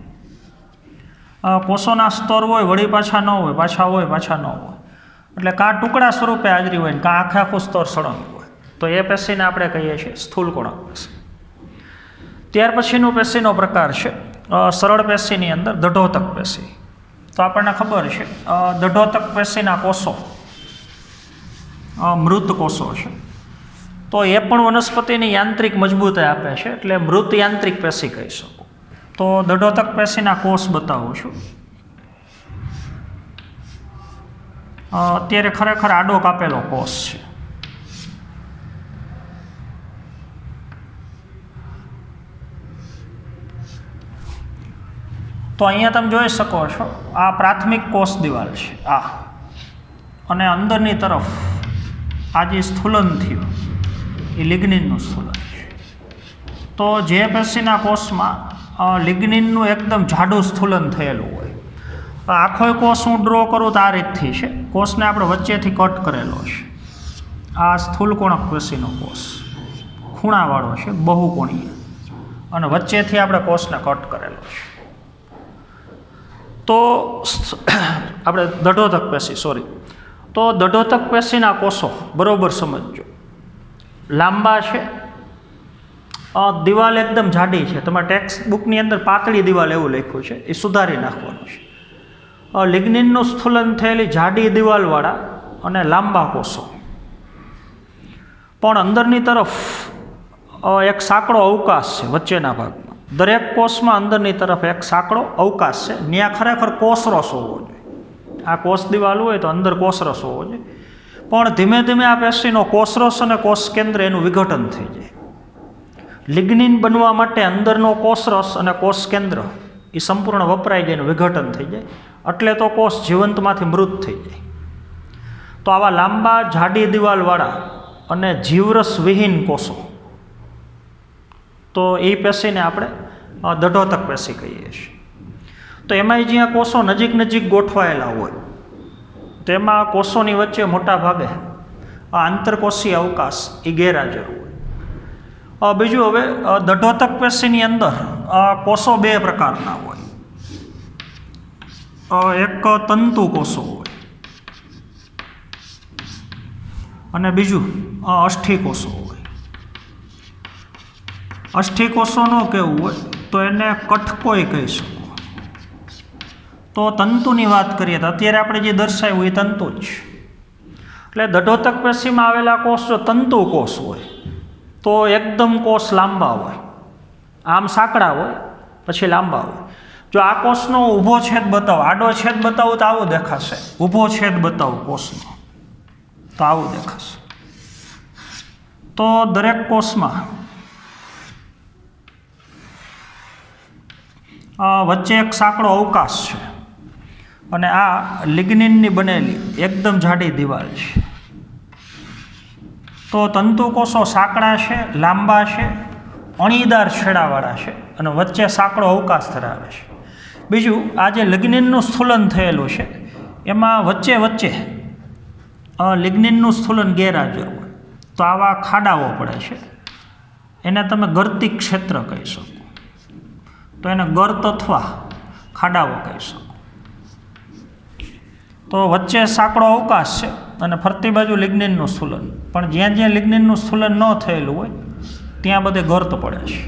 કોષોના સ્તર હોય, વળી પાછા ન હોય, પાછા હોય, પાછા ન હોય, એટલે કાં ટુકડા સ્વરૂપે હાજરી હોય ને કાં આખું સ્તર સળંગ હોય. તો એ પેશીને આપણે કહીએ છીએ સ્થૂલકોણક પેશી. ત્યાર પછીનો પેશીનો પ્રકાર છે સરળ પેશીની અંદર દઢોતક પેશી. તો આપણને ખબર છે દઢોતક પેશીના કોષો મૃત કોષો છે. તો એ પણ વનસ્પતિની યાંત્રિક મજબૂતાઈ આપે છે, એટલે મૃત યાંત્રિક પેશી કહી શકો. તો દઢોતક પેશીના કોષ બતાવું છું. અત્યારે ખરેખર આડો કાપેલો કોષ છે. તો અહીંયા તમે જોઈ શકો છો આ પ્રાથમિક કોષ દિવાલ છે આ, અને અંદરની તરફ આ જે સ્થૂલન થયું એ લિગ્નિનનું સ્થૂલન છે. તો જે પેશીના કોષમાં લિગ્નિનનું એકદમ જાડું સ્થૂલન થયેલું હોય. આખો કોષ હું ડ્રો કરું તો આ રીતથી છે. કોષને આપણે વચ્ચેથી કટ કરેલો છે. આ સ્થૂલકોણક પેશીનો કોષ ખૂણાવાળો છે, બહુકોણીય, અને વચ્ચેથી આપણે કોષને કટ કરેલો છે. તો આપણે દઢોતક પેશી તો દઢોતક પેશીના કોષો બરાબર સમજજો. લાંબા છે, દિવાલ એકદમ જાડી છે. તમારા ટેક્સ્ટ બુકની અંદર પાતળી દિવાલ એવું લખ્યું છે, એ સુધારી નાખવાનું છે. લિગ્નિનનું સ્થૂલન થયેલી જાડી દિવાલવાળા અને લાંબા કોષો, પણ અંદરની તરફ એક સાંકડો અવકાશ છે વચ્ચેના ભાગમાં. દરેક કોષમાં અંદરની તરફ એક સાંકડો અવકાશ છે. ત્યાં ખરેખર કોષરસ હોવો જોઈએ. આ કોષ દિવાલ હોય તો અંદર કોષરસ હોવો જોઈએ, પણ ધીમે ધીમે આ પેશીનો કોષરસ અને કોષ કેન્દ્ર એનું વિઘટન થઈ જાય. લિગ્નિન બનવા માટે અંદરનો કોષરસ અને કોષ કેન્દ્ર એ સંપૂર્ણ વપરાઈ જાય, એનું વિઘટન થઈ જાય, એટલે તો કોષ જીવંતમાંથી મૃત થઈ જાય. તો આવા લાંબા જાડી દિવાલવાળા અને જીવરસ વિહીન કોષો, તો એ પેશીને આપણે દઢોતક પેશી કહીએ છીએ. તો એમાંય જ્યાં કોષો નજીક ગોઠવાયેલા હોય, તેમાં કોષોની વચ્ચે મોટા ભાગે આંતરકોષીય અવકાશ એ ગેરહાજર હોય. બીજું, હવે દઢોતક પેશીની અંદર કોષો 2 પ્રકારના હોય. એક તંતુ કોષો હોય અને બીજું અષ્ઠી કોષો હોય. અષ્ઠી કોષોનો કેવું હોય તો એને કઠકોય કહી શકો. તો તંતુની વાત કરીએ તો અત્યારે આપણે જે દર્શાવ્યું એ તંતુ જ છે. એટલે દઢોતક પેશીમાં આવેલા કોષ જો તંતુ કોષ હોય તો એકદમ કોષ લાંબા હોય, આમ સાંકડા હોય પછી લાંબા હોય. જો આ કોષનો ઊભો છેદ બતાવો, આડો છેદ બતાવું તો આવું દેખાશે, ઊભો છેદ બતાવું કોષનો તો આવું દેખાશે. તો દરેક કોષમાં વચ્ચે એક સાંકડો અવકાશ છે અને આ લિગ્નિનની બનેલી એકદમ જાડી દિવાલ છે. તો તંતુકોષો સાંકડા છે, લાંબા છે, અણીદાર છેડાવાળા છે અને વચ્ચે સાંકડો અવકાશ ધરાવે છે. બીજું, આ જે લિગ્નિનનું સ્થૂલન થયેલું છે એમાં વચ્ચે વચ્ચે લિગ્નિનનું સ્થૂલન ગેરહાજર હોય તો આવા ખાડાઓ પડે છે. એને તમે ગર્તી ક્ષેત્ર કહી શકો. તો એને ગર્ત અથવા ખાડાઓ કહી શકો. તો વચ્ચે સાંકડો અવકાશ છે અને ફરતી બાજુ લિગ્નિનનું સ્થૂલન. પણ જ્યાં જ્યાં લિગ્નિનનું સ્થૂલન ન થયેલું હોય ત્યાં બધે ગર્ત પડે છે.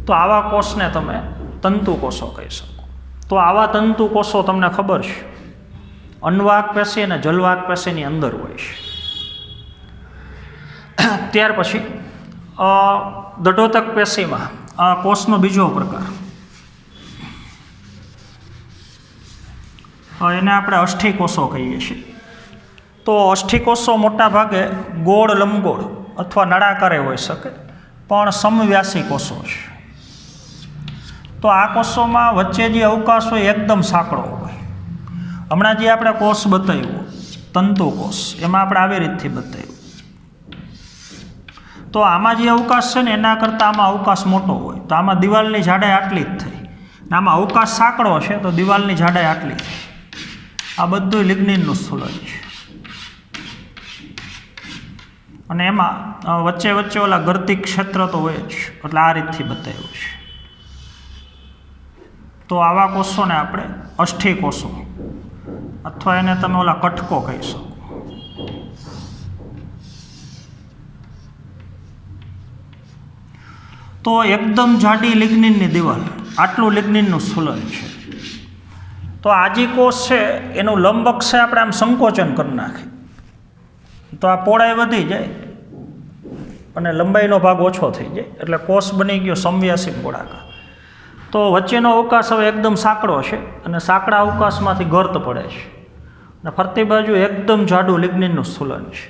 તો આવા કોષને તમે તંતુકોષો કહી શકો. તો આવા તંતુકોષો તમને ખબર છે અન્નવાહક પેશી અને જલવાહક પેશીની અંદર હોય છે. ત્યાર પછી દઢોતક પેશીમાં કોષનો બીજો પ્રકાર, એને આપણે અષ્ઠિકોષો કહીએ છીએ. તો અષ્ઠિકોષો મોટા ભાગે ગોળ, લંબગોળ અથવા નળાકારે હોઈ શકે, પણ સમવ્યાસી કોષો છે. તો આ કોષોમાં વચ્ચે જે અવકાશ હોય એકદમ સાંકડો હોય. હમણાં જે આપણે કોષ બતાવ્યો તંતુકોષ, એમાં આપણે આવી રીતથી બતાવ્યું. તો આમાં જે અવકાશ છે ને એના કરતાં આમાં અવકાશ મોટો હોય. તો આમાં દિવાલની જાડાઈ આટલી જ થઈ, ને આમાં અવકાશ સાંકડો છે તો દિવાલની જાડાઈ આટલી થઈ. આ બધું લિગ્નિનનું સ્થૂલન છે અને એમાં વચ્ચે વચ્ચે ઓલા ગર્તી ક્ષેત્ર તો હોય જ, એટલે આ રીતથી બતાવ્યું છે. તો આવા કોષોને આપણે અષ્ઠિકોષો અથવા એને તમે ઓલા કટકો કહી શકો. તો એકદમ જાડી લિગ્નિનની દિવાલ, આટલું લિગ્નિનનું સ્થૂલન છે. તો આ જે કોષ છે એનું લંબ અક્ષે આપણે આમ સંકોચન કરી નાખીએ તો આ પહોળાઈ વધી જાય અને લંબાઈનો ભાગ ઓછો થઈ જાય, એટલે કોષ બની ગયો સમવ્યાસી ગોળાકાર. તો વચ્ચેનો અવકાશ હવે એકદમ સાંકડો છે અને સાંકડા અવકાશમાંથી ગર્ત પડે છે અને ફરતી બાજુ એકદમ જાડું લિગ્નિનનું સ્થૂલન છે.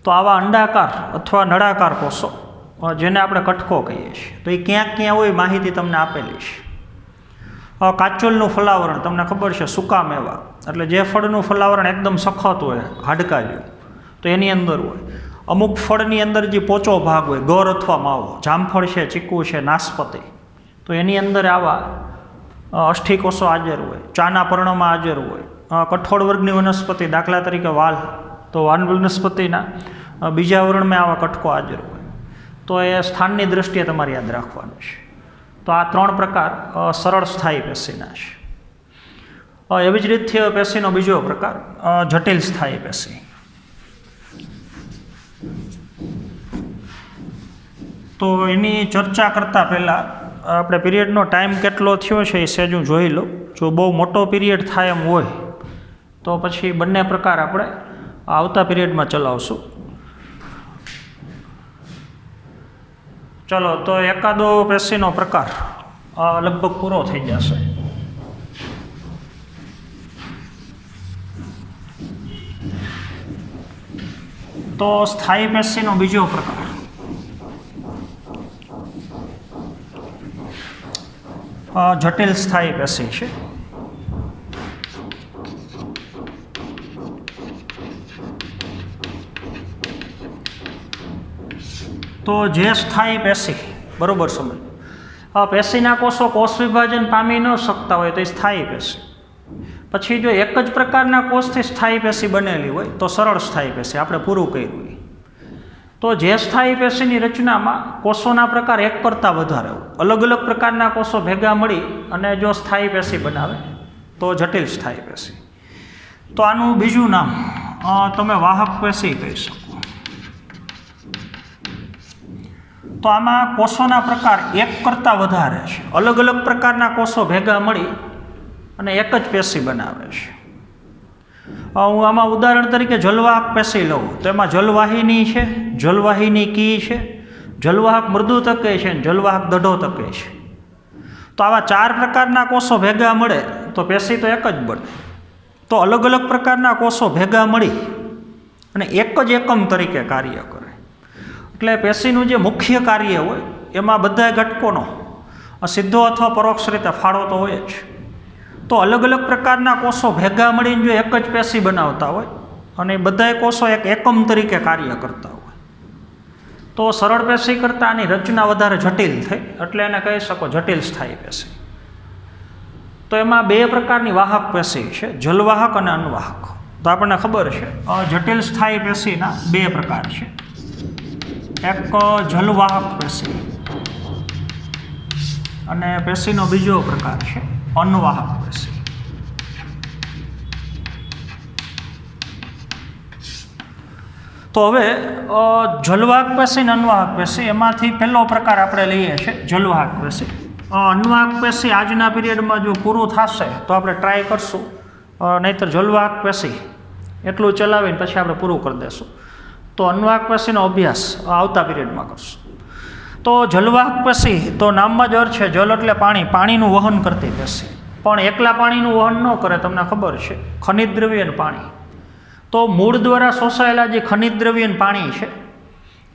તો આવા અંડાકાર અથવા નળાકાર કોષો, જેને આપણે કટકો કહીએ છીએ, તો એ ક્યાંક ક્યાં હોય માહિતી તમને આપેલી છે. કાચોલનું ફલાવરણ તમને ખબર છે, સૂકા મેવા, એટલે જે ફળનું ફલાવરણ એકદમ સખત હોય, હાડકા જેવું, તો એની અંદર હોય. અમુક ફળની અંદર જે પોચો ભાગ હોય, ગોર અથવા માવો, જામફળ છે, ચીકુ છે, નાશપતિ, તો એની અંદર આવા અષ્ઠિકોષો હાજર હોય. ચાના પર્ણમાં હાજર હોય. કઠોળ વર્ગની વનસ્પતિ, દાખલા તરીકે વાલ, તો વાલ વનસ્પતિના બીજા વર્ણમાં આવા કટકો હાજર હોય. તો એ સ્થાનની દૃષ્ટિએ તમારે યાદ રાખવાનું છે. તો આ ત્રણ પ્રકાર સરળ સ્થાયી પેશીના છે. એવી જ રીતથી પેશીનો બીજો પ્રકાર જટિલ સ્થાયી પેશી. તો એની ચર્ચા કરતાં પહેલાં આપણે પીરિયડનો ટાઈમ કેટલો થયો છે એ સહેજું જોઈ લો. જો બહુ મોટો પીરિયડ થાય એમ હોય તો પછી બંને પ્રકાર આપણે આવતા પીરિયડમાં ચલાવશું. ચલો, તો એકાદો પેશીનો પ્રકાર લગભગ પૂરો થઈ જશે. તો સ્થાયી પેશીનો બીજો પ્રકાર જટિલ સ્થાયી પેશી છે. તો જે સ્થાયી પેશી, બરાબર સમજ, પેશીના કોષો કોષ વિભાજન પામી ન શકતા હોય તો એ સ્થાયી પેશી. પછી જો એક જ પ્રકારના કોષથી સ્થાયી પેશી બનેલી હોય તો સરળ સ્થાયી પેશી, આપણે પૂરું કર્યું. તો જે સ્થાયી પેશીની રચનામાં કોષોના પ્રકાર એક કરતાં વધારે હોય, અલગ અલગ પ્રકારના કોષો ભેગા મળી અને જો સ્થાયી પેશી બનાવે તો જટિલ સ્થાયી પેશી. તો આનું બીજું નામ તમે વાહક પેશી કહી શકો. તો આમાં કોષોના પ્રકાર એક કરતાં વધારે છે, અલગ અલગ પ્રકારના કોષો ભેગા મળી અને એક જ પેશી બનાવે છે. હું આમાં ઉદાહરણ તરીકે જલવાહક પેશી લઉં તો એમાં જલવાહિની છે, જલવાહિની કી છે, જલવાહક મૃદુતકે છે અને જલવાહક દઢોતકે છે. તો તો આવા 4 પ્રકારના કોષો ભેગા મળે તો પેશી તો એક જ બને. તો અલગ અલગ પ્રકારના કોષો ભેગા મળી અને એક જ એકમ તરીકે કાર્ય કરે. એટલે પેશીનું જે મુખ્ય કાર્ય હોય એમાં બધા ઘટકોનો સીધો અથવા પરોક્ષ રીતે ફાળો તો હોય જ. તો અલગ અલગ પ્રકારના કોષો ભેગા મળીને જો એક જ પેશી બનાવતા હોય અને બધાય કોષો એક એકમ તરીકે કાર્ય કરતા હોય તો સરળ પેશી કરતાં આની રચના વધારે જટિલ થઈ, એટલે એને કહી શકો જટિલ સ્થાયી પેશી. તો એમાં 2 પ્રકારની વાહક પેશી છે, જલવાહક અને અન્વાહક. તો આપણને ખબર છે જટિલ સ્થાયી પેશીના 2 પ્રકાર છે. એક જલવાહક પેશી અને પેશીનો બીજો પ્રકાર છે અન્વાહક પેશી. તો હવે જલવાહક પેશી અને અન્વાહક પેશી એમાંથી પહેલો પ્રકાર આપણે લઈએ છીએ જલવાહક પેશી. અન્વાહક પેશી આજના પીરિયડમાં જો પૂરું થશે તો આપણે ટ્રાય કરશું, નહીંતર જલવાહક પેશી એટલું ચલાવીને પછી આપણે પૂરું કરી દઈશું. તો અન્વાહક પેશીનો અભ્યાસ આવતા પીરિયડમાં કરશું. તો જલવાહક પેશી તો નામમાં જ અર્થ છે, જલ એટલે પાણી, પાણીનું વહન કરતી પેશી. પણ એકલા પાણીનું વહન ન કરે, તમને ખબર છે ખનિજ દ્રવ્ય અને પાણી. તો મૂળ દ્વારા શોષાયેલા જે ખનિજ દ્રવ્ય અને પાણી છે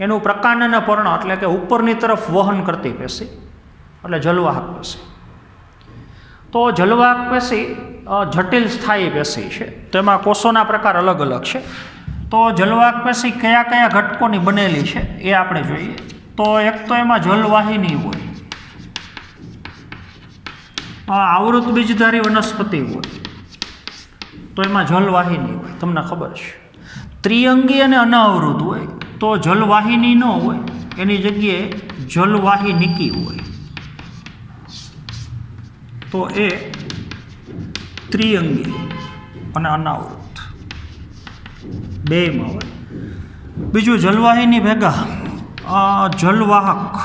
એનું પ્રકાંડ અને પર્ણ એટલે કે ઉપરની તરફ વહન કરતી પેશી એટલે જલવાહક પેશી. તો જલવાહક પેશી જટિલ સ્થાયી પેશી છે. તેમાં કોષોના પ્રકાર અલગ અલગ છે. તો જલવાહક પેશી કયા કયા ઘટકોની બનેલી છે એ આપણે જોઈએ. તો એક તો એમાં જલવાહિની હોય, આવૃત બીજધારી વનસ્પતિ હોય તો એમાં જલવાહિની હોય, તમને ખબર છે. ત્રિઅંગી અને અનાવૃત હોય તો જલવાહિની ન હોય, એની જગ્યાએ જલવાહિનિકી હોય. તો એ ત્રિઅંગી અને અનાવૃત બેમાં હોય. બીજું જલવાહિની ભેગા જલવાહક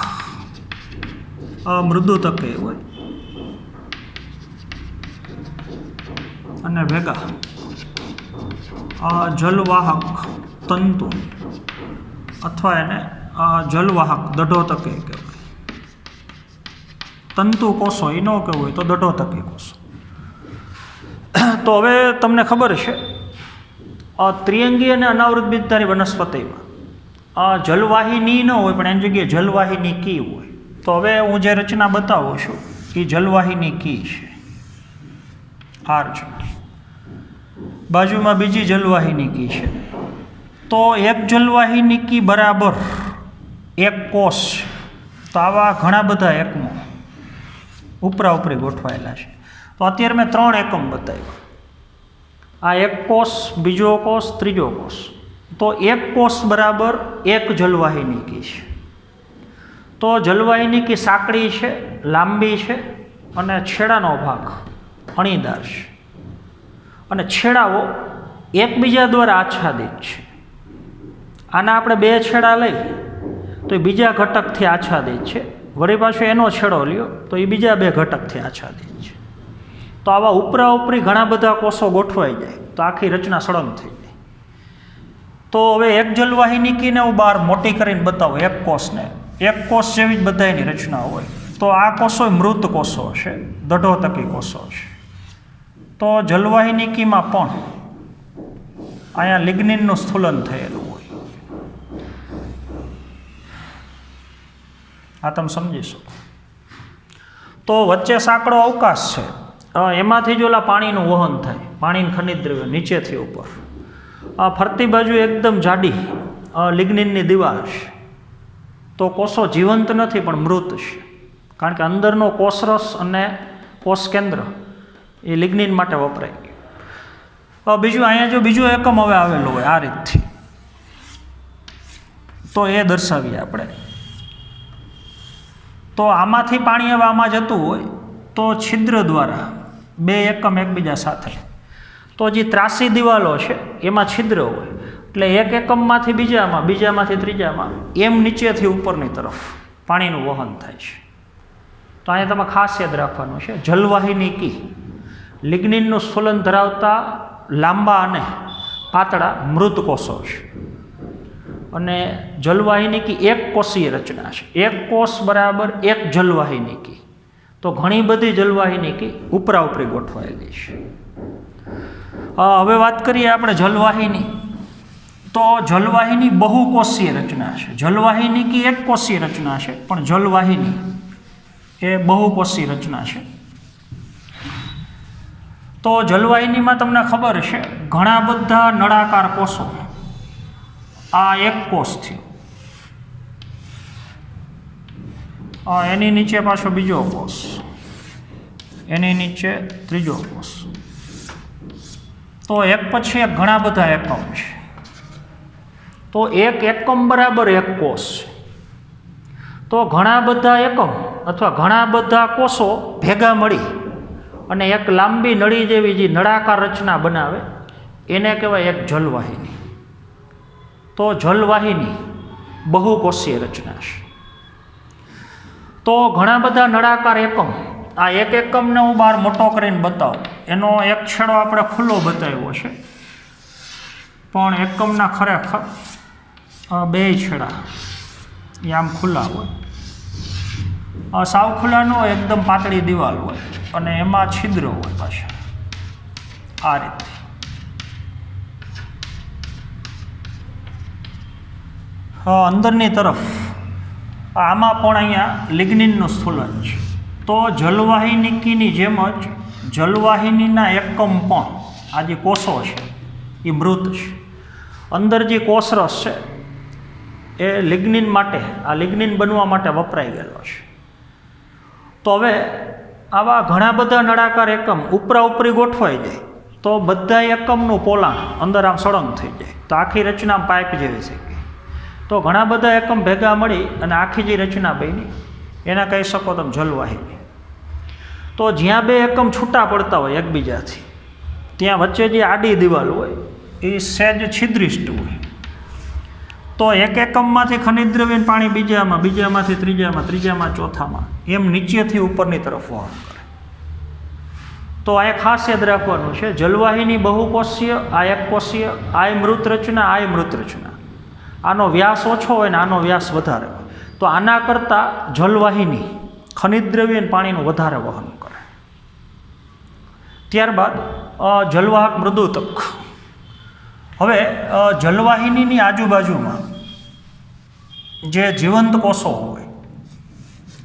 મૃદુતકે હોય અને ભેગા જલવાહક તંતુ અથવા એને જલવાહક દઢોતકે કહેવાય. તંતુ કોષો એ ન કહેવું હોય તો દઢોતકે કોષો. તો હવે તમને ખબર છે ત્રિઅંગી અને અનાવૃત બીજધારી વનસ્પતિમાં જલવાહિની ન હોય પણ એની જગ્યાએ જલવાહિની કી હોય. તો હવે હું જે રચના બતાવું છું એ જલવાહિની કી છે. આર છે, બાજુમાં બીજી જલવાહિની કી છે. તો એક જલવાહિની કી બરાબર એક કોષ. તો આવા ઘણા બધા એકમો ઉપરા ઉપરી ગોઠવાયેલા છે. તો અત્યારે મેં 3 એકમ બતાવ્યા. આ એક કોષ, બીજો કોષ, ત્રીજો કોષ. તો એક કોષ બરાબર એક જલવાહિની કી છે. તો જલવાહિની કી સાંકડી છે, લાંબી છે અને છેડાનો ભાગ અણીદાર છે અને છેડાઓ એકબીજા દ્વારા આચ્છાદિત છે. આના આપણે 2 છેડા લઈ તો એ બીજા ઘટકથી આચ્છાદિત છે, વળી પાછો એનો છેડો લ્યો તો એ બીજા 2 ઘટકથી આચ્છાદિત છે. તો આવા ઉપરા ઉપરી ઘણા બધા કોષો ગોઠવાઈ જાય તો આખી રચના સળંગ થઈ જાય. તો હવે એક જલવાહિની કીને હું બહાર મોટી કરીને બતાવું, એક કોષને એક કોષ જેવી જ બધાની રચના હોય. તો આ કોષો મૃત કોષો છે, દઢોતકી કોષો છે. તો જલવાહિની કીમાં પણ અહીંયા લિગ્નિનનું સ્થૂલન થયેલું હોય. આ તમે સમજી શકો. તો વચ્ચે સાંકડો અવકાશ છે, એમાંથી જ ઓલા પાણીનું વહન થાય, પાણીની ખનિજ દ્રવ્ય નીચેથી ઉપર. ફરતી બાજુ એકદમ જાડી લિગ્નિનની દિવાલ છે. તો કોષો જીવંત નથી પણ મૃત છે, કારણ કે અંદરનો કોષરસ અને કોષ કેન્દ્ર એ લિગ્નિન માટે વપરાય ગયું. બીજું અહીંયા જો બીજો એકમ હવે આવેલો હોય આ રીતથી, તો એ દર્શાવીએ આપણે. તો આમાંથી પાણી હવે આમાં જતું હોય તો છિદ્ર દ્વારા 2 એકમ એકબીજા સાથે. તો જે ત્રાસી દિવાલો છે એમાં છિદ્ર હોય એટલે એક એકમમાંથી બીજામાં, બીજામાંથી ત્રીજામાં એમ નીચેથી ઉપરની તરફ પાણીનું વહન થાય છે. તો અહીંયા તમે ખાસ યાદ રાખવાનું છે જલવાહિની કી લિગ્નિનનું સ્થૂલન ધરાવતા લાંબા અને પાતળા મૃત કોષો છે. અને જલવાહિની કી એક કોષીય રચના છે. એક કોષ બરાબર એક જલવાહિની કી. તો ઘણી બધી જલવાહિની ઉપરા ઉપરી ગોઠવાયેલી છે. હવે વાત કરીએ આપણે જલવાહિની. તો જલવાહિની બહુકોષીય રચના છે. જલવાહિની કી એક કોષીય રચના છે, પણ જલવાહિની એ બહુકોષીય રચના છે. તો જલવાહિનીમાં તમને ખબર છે ઘણા બધા નળાકાર કોષો. આ એક કોષ થયો, એની નીચે પાછો બીજો કોષ, એની નીચે ત્રીજો કોષ. તો એક પછી એક ઘણા બધા એકમ છે. તો એક એકમ બરાબર એક કોષ છે. તો ઘણા બધા એકમ અથવા ઘણા બધા કોષો ભેગા મળી અને એક લાંબી નળી જેવી જે નળાકાર રચના બનાવે એને કહેવાય એક જલવાહિની. તો જલવાહિની બહુકોષીય રચના છે. તો ઘણા બધા નળાકાર એકમ, આ એક એકમને હું બહાર મોટો કરીને બતાવું. એનો એક છેડો આપણે ખુલ્લો બતાવ્યો છે, પણ એકમના ખરેખર બે છેડા એ આમ ખુલ્લા હોય. સાવ ખુલ્લા ન હોય, એકદમ પાતળી દિવાલ હોય અને એમાં છિદ્ર હોય પાછા આ રીતે. અંદરની તરફ આમાં પણ અહીંયા લિગ્નિનનું સ્થૂલન છે. તો જલવાહિનીની જેમ જ જલવાહિનીના એકમ પણ આ જે કોષો છે એ મૃત છે. અંદર જે કોષરસ છે એ લિગ્નિન માટે, આ લિગ્નિન બનવા માટે વપરાઈ ગયેલો છે. તો હવે આવા ઘણા બધા નળાકાર એકમ ઉપરા ઉપરી ગોઠવાઈ જાય તો બધા એકમનું પોલાણ અંદર આમ સળંગ થઈ જાય, તો આખી રચના પાઇપ જેવી થઈ ગઈ. તો ઘણા બધા એકમ ભેગા મળી અને આખી જે રચના બની એને કહી શકો તમે જલવાહિની. તો જ્યાં બે એકમ છૂટા પડતા હોય એકબીજાથી, ત્યાં વચ્ચે જે આડી દિવાલ હોય એ સહેજ છિદ્રિષ્ટ હોય. તો એક એકમમાંથી ખનિજ દ્રવ્ય પાણી બીજામાં, બીજામાંથી ત્રીજામાં, ત્રીજામાં ચોથામાં, એમ નીચેથી ઉપરની તરફ વહન કરે. તો આ ખાસ યાદ રાખવાનું છે, જલવાહિની બહુકોષીય, આ એક કોષીય, આ મૃત રચના, આ મૃત રચના. આનો વ્યાસ ઓછો હોય ને આનો વ્યાસ વધારે હોય. તો આના કરતાં જલવાહિની ખનિજ દ્રવ્ય પાણીનું વધારે વહન કરે. ત્યારબાદ જલવાહક મૃદુતક. હવે જલવાહિનીની આજુબાજુમાં જે જીવંત કોષો હોય,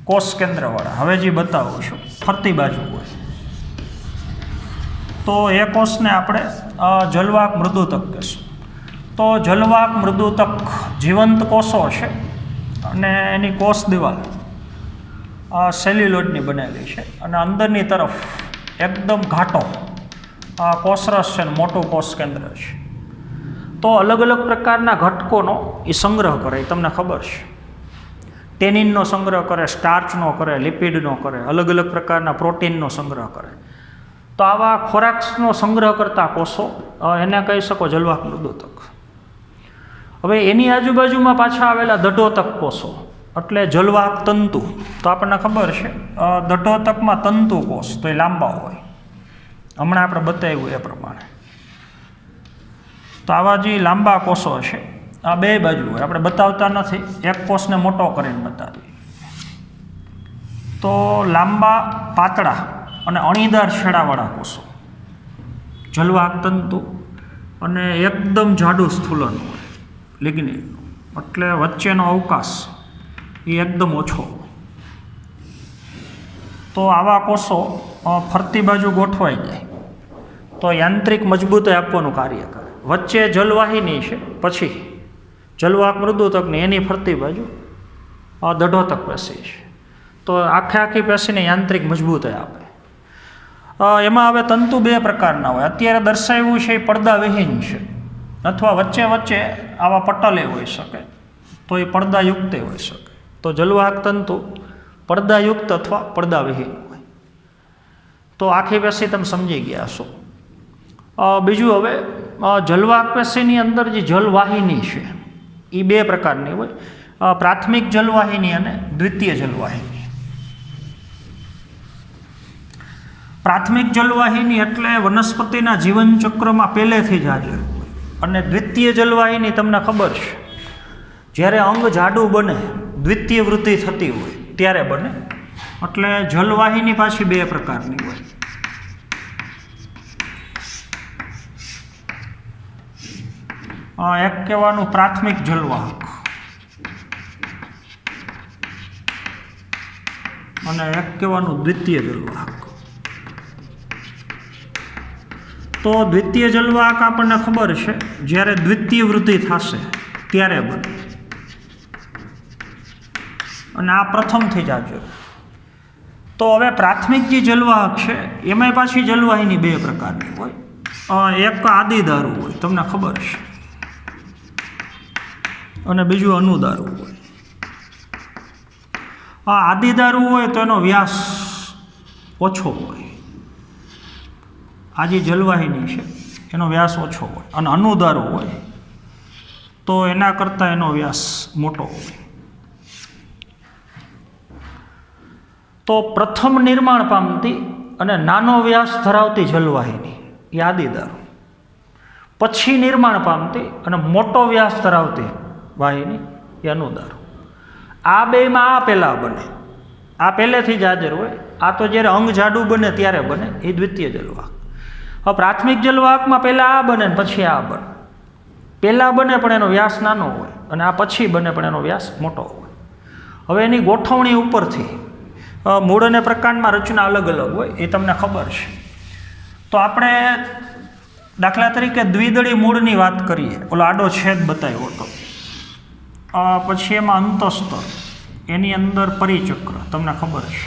કોષ કેન્દ્રવાળા, હવે જે બતાવું છું, ફરતી બાજુ હોય, તો એ કોષને આપણે જલવાહક મૃદુતક કહીશું. તો જલવાહક મૃદુતક જીવંત કોષો છે અને એની કોષ દિવાલ સેલ્યુલોઇડની બનેલી છે અને અંદરની તરફ એકદમ ઘાટો કોષરસ છે, મોટું કોષ કેન્દ્ર છે. તો અલગ અલગ પ્રકારના ઘટકોનો એ સંગ્રહ કરે, એ તમને ખબર છે. ટેનિનનો સંગ્રહ કરે, સ્ટાર્ચનો કરે, લિપિડનો કરે, અલગ અલગ પ્રકારના પ્રોટીનનો સંગ્રહ કરે. તો આવા ખોરાકનો સંગ્રહ કરતા કોષો એને કહી શકો જલવાહક મૃદુતક. હવે એની આજુબાજુમાં પાછા આવેલા દઢોતક કોષો એટલે જલવાહક તંતુ. તો આપણને ખબર છે દઢોતકમાં તંતુ કોષ તો એ લાંબા હોય, હમણાં આપણે બતાવ્યું એ પ્રમાણે. તો આવા જે લાંબા કોષો છે આ બે બાજુ હોય, આપણે બતાવતા નથી, એક કોષને મોટો કરીને બતાવીએ. તો લાંબા, પાતળા અને અણીદાર છેડાવાળા કોષો જલવાહક તંતુ, અને એકદમ જાડું સ્થૂલન હોય લિગ્નિનનું, એટલે વચ્ચેનો અવકાશ એ એકદમ ઓછો. તો આવા કોષો ફરતી બાજુ ગોઠવાઈ જાય તો યાંત્રિક મજબૂતાઈ આપવાનું કાર્ય કરે. વચ્ચે જલવાહિની છે, પછી જલવાહક મૃદુતકની એની ફરતી બાજુ દઢોતક પેશી છે. તો આખી પેશીને યાંત્રિક મજબૂતાઈ આપે. એમાં હવે તંતુ બે પ્રકારના હોય. અત્યારે દર્શાવ્યું છે એ પડદાવિહીન છે, અથવા વચ્ચે વચ્ચે આવા પટલે હોઈ શકે, તો એ પડદાયુક્ત હોઈ શકે. તો જલવાહક તંતુ પડદાયુક્ત અથવા પડદાવિહીન હોય. તો આખી પેશી તમે સમજી ગયા છો. બીજું હવે જલવાહક પેશીની અંદર જે જલવાહિની છે એ બે પ્રકારની હોય, પ્રાથમિક જલવાહિની અને દ્વિતીય જલવાહિની. પ્રાથમિક જલવાહિની એટલે વનસ્પતિના જીવનચક્રમાં પહેલેથી જ હાજર હોય, અને દ્વિતીય જલવાહિની તમને ખબર છે જ્યારે અંગ જાડું બને, દ્વિતીય વૃદ્ધિ થતી હોય ત્યારે બને. એટલે જલવાહિની પાછી બે પ્રકારની હોય. એક કહેવાનું પ્રાથમિક જલવાહક અને એક કહેવાનું દ્વિતીય જલવાહક. તો દ્વિતીય જલવાહક આપણને ખબર છે જ્યારે દ્વિતીય વૃદ્ધિ થશે ત્યારે બને, અને આ પ્રથમથી જ હાજર. તો હવે પ્રાથમિક જે જલવાહક છે એમાં પાછી જલવાહિની બે પ્રકારની હોય. એક આદિદારુ હોય, તમને ખબર છે, અને બીજું અનુદારુ હોય. આ આદિદારુ હોય તો એનો વ્યાસ ઓછો હોય. આ જે જલવાહિની છે એનો વ્યાસ ઓછો હોય, અને અનુદારુ હોય તો એના કરતાં એનો વ્યાસ મોટો હોય. તો પ્રથમ નિર્માણ પામતી અને નાનો વ્યાસ ધરાવતી જલવાહિની એ આદિદારુ, પછી નિર્માણ પામતી અને મોટો વ્યાસ ધરાવતી વાહિની એ અનુદારુ. આ બેમાં આ પહેલાં બને, આ પહેલેથી જ હાજર હોય. આ તો જ્યારે અંગ જાડું બને ત્યારે બને, એ દ્વિતીય જલવાહક. હવે પ્રાથમિક જલવાહકમાં પહેલાં આ બને ને પછી આ બને. પહેલાં બને પણ એનો વ્યાસ નાનો હોય, અને આ પછી બને પણ એનો વ્યાસ મોટો હોય. હવે એની ગોઠવણી ઉપરથી મૂળ અને પ્રકાંડમાં રચના અલગ અલગ હોય, એ તમને ખબર છે. તો આપણે દાખલા તરીકે દ્વિદળી મૂળની વાત કરીએ, ઓલો આડો છેદ બતાવ્યો હતો, પછી એમાં અંતસ્તર, એની અંદર પરિચક્ર, તમને ખબર છે.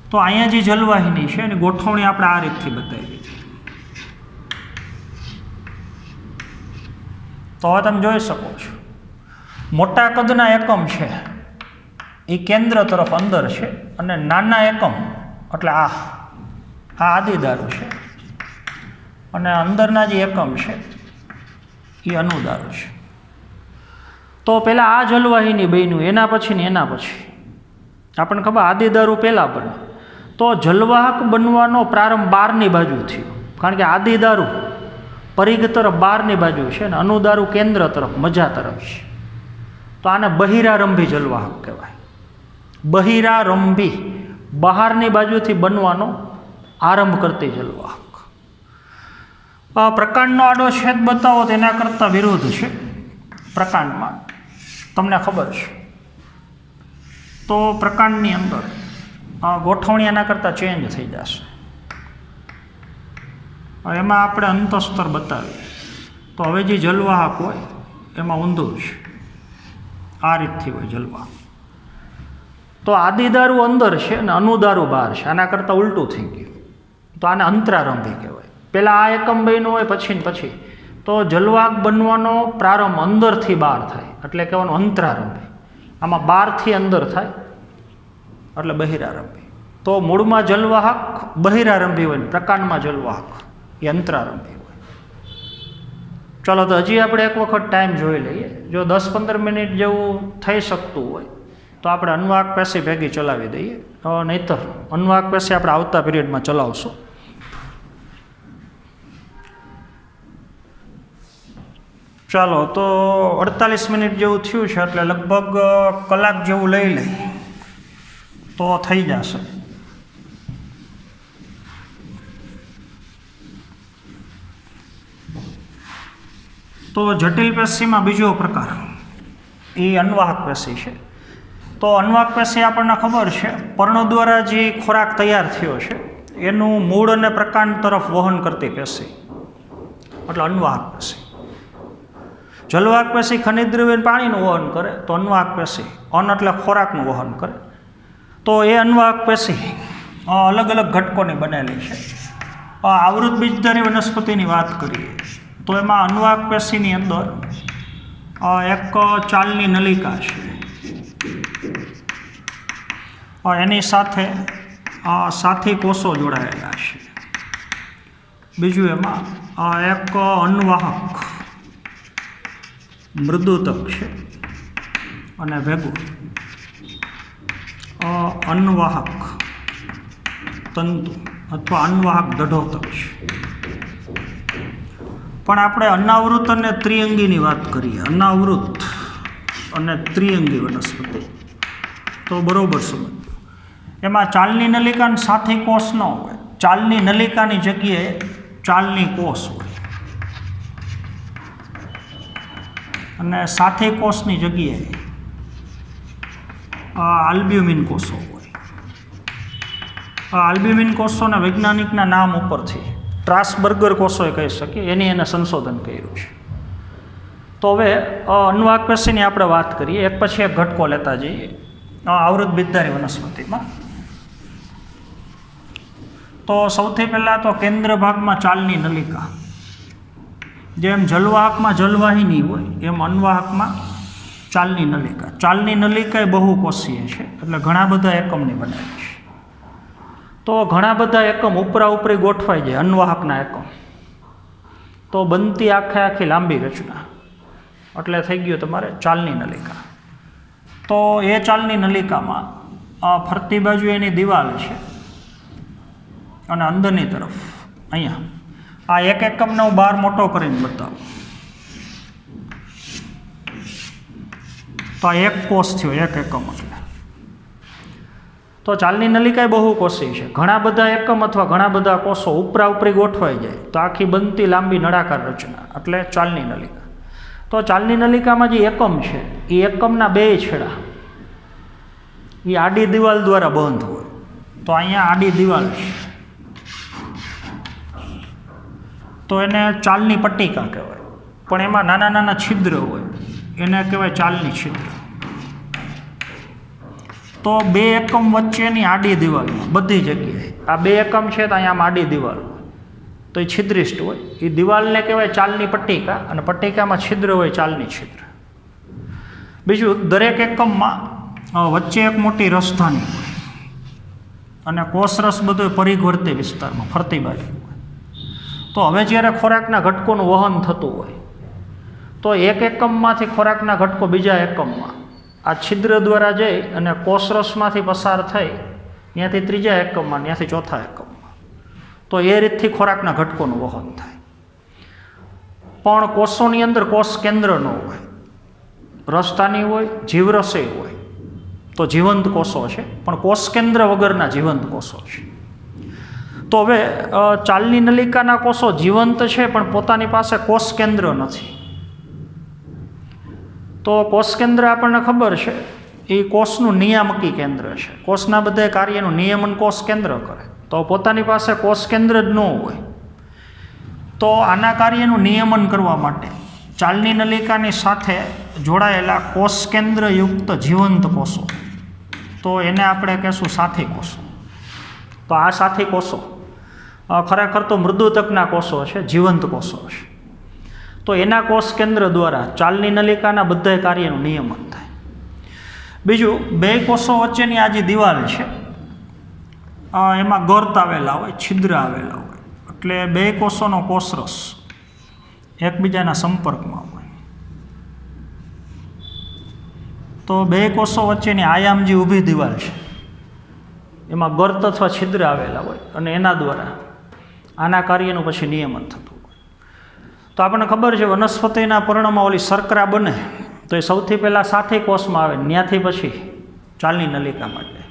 તો અહીંયા જે જલવાહિની છે એની ગોઠવણી આપણે આ રીતથી બતાવી છે. તો હવે તમે જોઈ શકો છો, મોટા કદના એકમ છે એ કેન્દ્ર તરફ અંદર છે, અને નાના એકમ એટલે આ આદિદારુ છે, અને અંદરના જે એકમ છે એ અનુદારુ છે. તો પહેલાં આ જલવાહિની બન્યું, એના પછી ને એના પછી આપણને ખબર આદિદારુ પહેલાં બને. તો જલવાહક બનવાનો પ્રારંભ બહારની બાજુ થયો, કારણ કે આદિદારુ પરિઘ તરફ બહારની બાજુ છે ને અનુદારુ કેન્દ્ર તરફ મજા તરફ છે. તો આને બહિરારંભી જલવાહક કહેવાય. બહિરારંભી, બહારની બાજુથી બનવાનો આરંભ કરતી જલવાહક. પ્રકાંડનો આડો છેદ બતાવો તો એના કરતાં વિરુદ્ધ છે પ્રકાંડમાં, તમને ખબર છે. તો પ્રકાંડની અંદર ગોઠવણી એના કરતાં ચેન્જ થઈ જશે. એમાં આપણે અંતસ્તર બતાવીએ તો હવે જે જલવાહક હોય એમાં ઊંધું છે, આ રીતથી હોય જલવાહક. તો આદિદારુ અંદર છે અને અનુદારુ બહાર છે, આના કરતાં ઉલટું થઈ ગયું. તો આને અંતરારંભી કહેવાય. પહેલાં આ એકમ બન્યું હોય પછી ને પછી, તો જલવાહક બનવાનો પ્રારંભ અંદરથી બહાર થાય એટલે કહેવાનું અંતરારંભી. આમાં બહારથી અંદર થાય એટલે બહિરારંભી. તો મૂળમાં જલવાહક બહિરારંભી હોય ને પ્રકાંડમાં જલવાહક એ અંતરારંભી હોય. ચાલો તો હજી આપણે એક વખત ટાઈમ જોઈ લઈએ. જો 10-15 મિનિટ જેવું થઈ શકતું હોય તો આપણે અન્વાહક પેશી ભેગી ચલાવી દઈએ, નહીંતર અન્વાહક પેશી આપણે આવતા પીરિયડમાં ચલાવશું. ચાલો તો 48 મિનિટ જેવું થયું છે, એટલે લગભગ કલાક જેવું લઈ લઈ તો થઈ જશે. તો જટિલ પેશીમાં બીજો પ્રકાર એ અન્વાહક પેશી છે. તો અન્વાહક પેશી આપણને ખબર છે પર્ણ દ્વારા જે ખોરાક તૈયાર થયો છે એનું મૂળ અને પ્રકાંડ તરફ વહન કરતી પેશી એટલે અન્વાહક પેશી. જલવાહક પેશી ખનિજ દ્રવ્ય પાણીનું વહન કરે તો અન્વાહક પેશી અન્ન એટલે ખોરાકનું વહન કરે. તો એ અન્વાહક પેશી અલગ અલગ ઘટકોની બનેલી છે. આવૃત બીજધારી વનસ્પતિની વાત કરીએ તો એમાં અન્વાહક પેશીની અંદર એક ચાલની નલિકા છે, એની સાથે સાથી કોષો જોડાયેલા છે. બીજું એમાં એક અન્વાહક મૃદુતક છે, અને ભેગું અન્વાહક તંતુ અથવા અન્વાહક દઢોતક છે. પણ આપણે અનાવૃત અને ત્રિઅંગીની વાત કરીએ. અનાવૃત અને ત્રિઅંગી વનસ્પતિ તો બરાબર સમજો. એમાં ચાલની નલિકા સાથી કોષ ન હોય. ચાલની નલિકાની જગ્યાએ ચાલની કોષ હોય અને સાથી કોષની જગ્યાએ આલ્બ્યુમિન કોષો હોય. આલ્બ્યુમિન કોષોને વૈજ્ઞાનિકના નામ ઉપરથી સ્ટ્રાસબર્ગર કોષોએ કહી શકીએ. એને સંશોધન કર્યું છે. તો હવે અન્વાહક પેશીની આપણે વાત કરીએ. એક પછી એક ઘટકો લેતા જઈએ. આવૃત બીજધારી વનસ્પતિમાં તો સૌથી પહેલાં તો કેન્દ્ર ભાગમાં ચાલની નલિકા. જેમ જલવાહકમાં જલવાહિની હોય એમ અન્વાહકમાં ચાલની નલિકા. ચાલની નલિકા એ બહુકોષીય છે, એટલે ઘણા બધા એકમની બનેલી છે. તો ઘણા બધા એકમ ઉપરા ઉપરી ગોઠવાઈ જાય અન્વાહકના એકમ, તો બનતી આખી લાંબી રચના, એટલે થઈ ગયું તમારે ચાલની નલિકા. તો એ ચાલની નલિકામાં ફરતી બાજુ એની દિવાલ છે અને અંદરની તરફ અહીંયા આ એક એકમને હું બહાર મોટો કરીને બતાવું. તો આ એક કોષ થયો, એક એકમ. એટલે તો ચાલની નલિકા એ બહુકોષી છે. ઘણા બધા એકમ અથવા ઘણા બધા કોષો ઉપરા ઉપરી ગોઠવાઈ જાય તો આખી બનતી લાંબી નળાકાર રચના, એટલે ચાલની નલિકા. તો ચાલની નલિકામાં જે એકમ છે એ એકમના બે છેડા એ આડી દિવાલ દ્વારા બંધ હોય. તો અહીંયા આડી દિવાલ છે, તો એને ચાલની પટ્ટિકા કહેવાય. પણ એમાં નાના નાના છિદ્ર હોય, એને કહેવાય ચાલની છિદ્ર. તો બે એકમ વચ્ચેની આડી દિવાલમાં બધી જગ્યાએ આ બે એકમ છે તો અહીંયા આડી દિવાલ હોય તો એ છિદ્રિષ્ટ હોય. એ દિવાલને કહેવાય ચાલની પટ્ટિકા, અને પટ્ટિકામાં છિદ્ર હોય ચાલની છિદ્ર. બીજું, દરેક એકમમાં વચ્ચે એક મોટી રસધાની હોય અને કોષરસ બધો પરિઘવર્તી વિસ્તારમાં ફરતી બાજુ હોય. તો હવે જ્યારે ખોરાકના ઘટકોનું વહન થતું હોય તો એક એકમમાંથી ખોરાકના ઘટકો બીજા એકમમાં આ છિદ્ર દ્વારા જઈ અને કોષરસમાંથી પસાર થઈ ત્યાંથી ત્રીજા એકમમાં, ત્યાંથી ચોથા એકમમાં. તો એ રીતથી ખોરાકના ઘટકોનું વહન થાય. પણ કોષોની અંદર કોષ કેન્દ્ર ન હોય, રસધાની હોય, જીવરસે હોય, તો જીવંત કોષો છે, પણ કોષ કેન્દ્ર વગરના જીવંત કોષો છે. તો હવે ચાલની નલિકાના કોષો જીવંત છે પણ પોતાની પાસે કોષ કેન્દ્ર નથી. તો કોષ કેન્દ્ર આપણને ખબર છે એ કોષનું નિયામકી કેન્દ્ર છે. કોષના બધા કાર્યનું નિયમન કોષ કેન્દ્ર કરે. તો પોતાની પાસે કોષ કેન્દ્ર જ ન હોય તો આના કાર્યનું નિયમન કરવા માટે ચાલની નલિકાની સાથે જોડાયેલા કોષ કેન્દ્રયુક્ત જીવંત કોષો, તો એને આપણે કહેશું સાથી કોષો. તો આ સાથી કોષો ખરેખર તો મૃદુતકના કોષો છે, જીવંત કોષો છે. તો એના કોષ કેન્દ્ર દ્વારા ચાલની નલિકાના બધા કાર્યનું નિયમન થાય. બીજું, બે કોષો વચ્ચેની આ જે દિવાલ છે એમાં ગર્ત આવેલા હોય, છિદ્ર આવેલા હોય, એટલે બે કોષોનો કોષરસ એકબીજાના સંપર્કમાં હોય. તો બે કોષો વચ્ચેની આયામ જે ઊભી દિવાલ છે એમાં ગર્ત અથવા છિદ્ર આવેલા હોય અને એના દ્વારા આના કાર્યનું પછી નિયમન થતું હોય. તો આપણને ખબર છે વનસ્પતિના પર્ણમાં ઓલી શર્કરા બને તો એ સૌથી પહેલાં સાથી કોષમાં આવે, ત્યાંથી પછી ચાલની નલિકા માટે.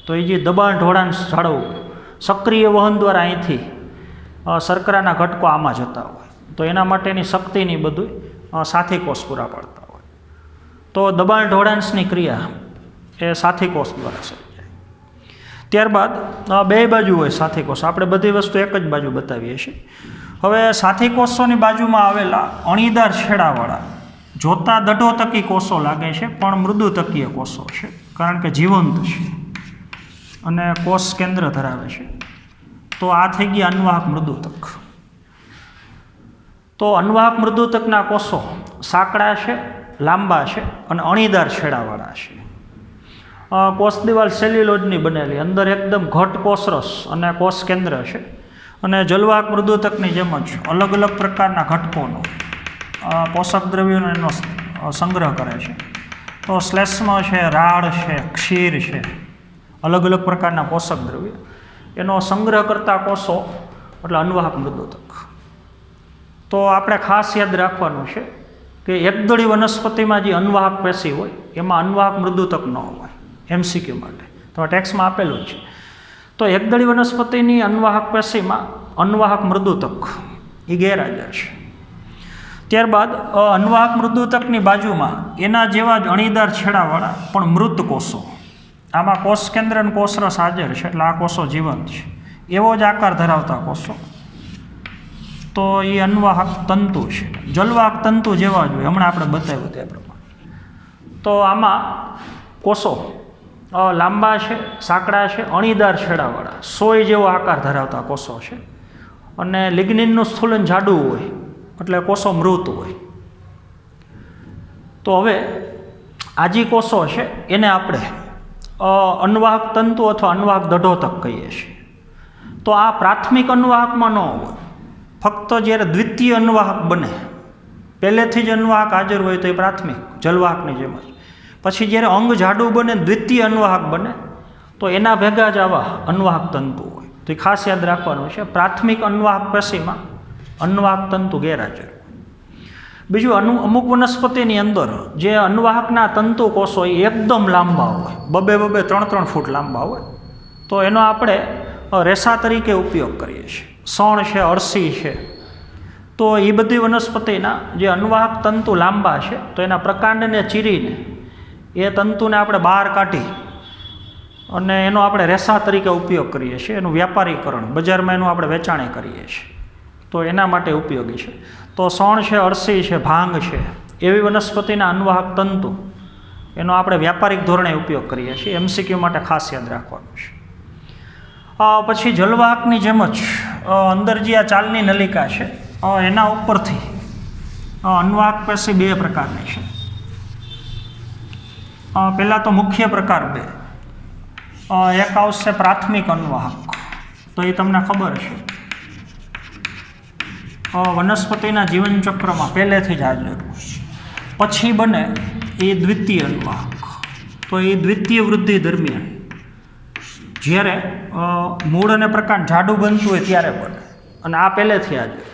તો એ જે દબાણ ઢોળાણ જાળવવું, સક્રિય વહન દ્વારા અહીંથી શર્કરાના ઘટકો આમાં જતા હોય, તો એના માટેની શક્તિની બધું સાથી કોષ પૂરા પાડતા હોય. તો દબાણ ઢોળાંશની ક્રિયા એ સાથી કોષ દ્વારા સર્જાય. ત્યારબાદ બે બાજુ હોય સાથી કોષ. આપણે બધી વસ્તુ એક જ બાજુ બતાવીએ છીએ. હવે સાથી કોષોની બાજુમાં આવેલા અણીદાર છેડાવાળા જોતા દઢોતકી કોષો લાગે છે પણ મૃદુતકીય કોષો છે, કારણ કે જીવંત છે અને કોષ કેન્દ્ર ધરાવે છે. તો આ થઈ ગયા અન્વાહક મૃદુતક. તો અન્વાહક મૃદુતકના કોષો સાંકડા છે, લાંબા છે અને અણીદાર છેડાવાળા છે. કોષ દિવાલ સેલ્યુલોજની બનેલી, અંદર એકદમ ઘટ કોષરસ અને કોષ કેન્દ્ર છે. અને જલવાહક મૃદુતકની જેમ જ અલગ અલગ પ્રકારના ઘટકોનો પોષક દ્રવ્યોનો એનો સંગ્રહ કરે છે. તો શ્લેષ્મ છે, રાળ છે, ક્ષીર છે, અલગ અલગ પ્રકારના પોષક દ્રવ્યો એનો સંગ્રહ કરતા કોષો એટલે અન્વાહક મૃદુતક. તો આપણે ખાસ યાદ રાખવાનું છે કે એકદળી વનસ્પતિમાં જે અન્વાહક પેશી હોય એમાં અન્વાહક મૃદુતક ન હોય, MCQ માટે, તો ટેક્સમાં આપેલું જ છે. તો એકદળી વનસ્પતિની અન્વાહક પેશીમાં અન્વાહક મૃદુતક એ ગેરહાજર છે. ત્યારબાદ અન્વાહક મૃદુતકની બાજુમાં એના જેવા જ અણીદાર છેડાવાળા પણ મૃત કોષો, આમાં કોષ કેન્દ્ર અને કોષરસ હાજર છે, એટલે આ કોષો જીવંત છે, એવો જ આકાર ધરાવતા કોષો, તો એ અન્વાહક તંતુ છે. જલવાહક તંતુ જેવા જ હોય, હમણાં આપણે બતાવ્યું તે પ્રમાણે. તો આમાં કોષો લાંબા છે, સાંકડા છે, અણીદાર છેડાવાળા, સોય જેવો આકાર ધરાવતા કોષો છે, અને લિગ્નિનનું સ્થૂલન જાડું હોય, એટલે કોષો મૃત હોય. તો હવે આજી કોષો છે એને આપણે અન્વાહક તંતુ અથવા અન્વાહક દઢોતક કહીએ છીએ. તો આ પ્રાથમિક અન્વાહકમાં ન હોય, ફક્ત જ્યારે દ્વિતીય અન્વાહક બને, પહેલેથી જ અન્વાહક હાજર હોય તો એ પ્રાથમિક જલવાહકની જેમ જ. પછી જ્યારે અંગ જાડું બને, દ્વિતીય અન્વાહક બને, તો એના ભેગા જ આવા અન્વાહક તંતુ હોય. તો એ ખાસ યાદ રાખવાનું છે, પ્રાથમિક અન્વાહક પેશીમાં અન્વાહક તંતુ ગેરહાજર. બીજું, અમુક વનસ્પતિની અંદર જે અન્વાહકના તંતુ કોષો એ એકદમ લાંબા હોય, 2-3 ફૂટ લાંબા હોય, તો એનો આપણે રેસા તરીકે ઉપયોગ કરીએ છીએ. સણ છે, અળસી છે, તો એ બધી વનસ્પતિના જે અન્વાહક તંતુ લાંબા છે, તો એના પ્રકાંડને ચીરીને એ તંતુને આપણે બહાર કાઢી અને એનો આપણે રેસા તરીકે ઉપયોગ કરીએ છીએ. એનું વ્યાપારીકરણ, બજારમાં એનું આપણે વેચાણ કરીએ છીએ, તો એના માટે ઉપયોગી છે. તો સણ છે, અળસી છે, ભાંગ છે, એવી વનસ્પતિના અન્વાહક તંતુ એનો આપણે વ્યાપારિક ધોરણે ઉપયોગ કરીએ છીએ. MCQ માટે ખાસ યાદ રાખવાનું છે. પછી જલવાહકની જેમ જ અંદર જે આ ચાલની નલિકા છે, એના ઉપરથી અન્વાહક પેશી 2 પ્રકારની છે. પહેલાં તો મુખ્ય પ્રકાર 2. એક આવશે પ્રાથમિક અન્વાહક, તો એ તમને ખબર છે, વનસ્પતિના જીવનચક્રમાં પહેલેથી જ હાજર. પછી બને એ દ્વિતીય અન્વાહક, તો એ દ્વિતીય વૃદ્ધિ દરમિયાન જ્યારે મૂળ અને પ્રકાંડ જાડું બનતું હોય ત્યારે બને, અને આ પહેલેથી હાજર.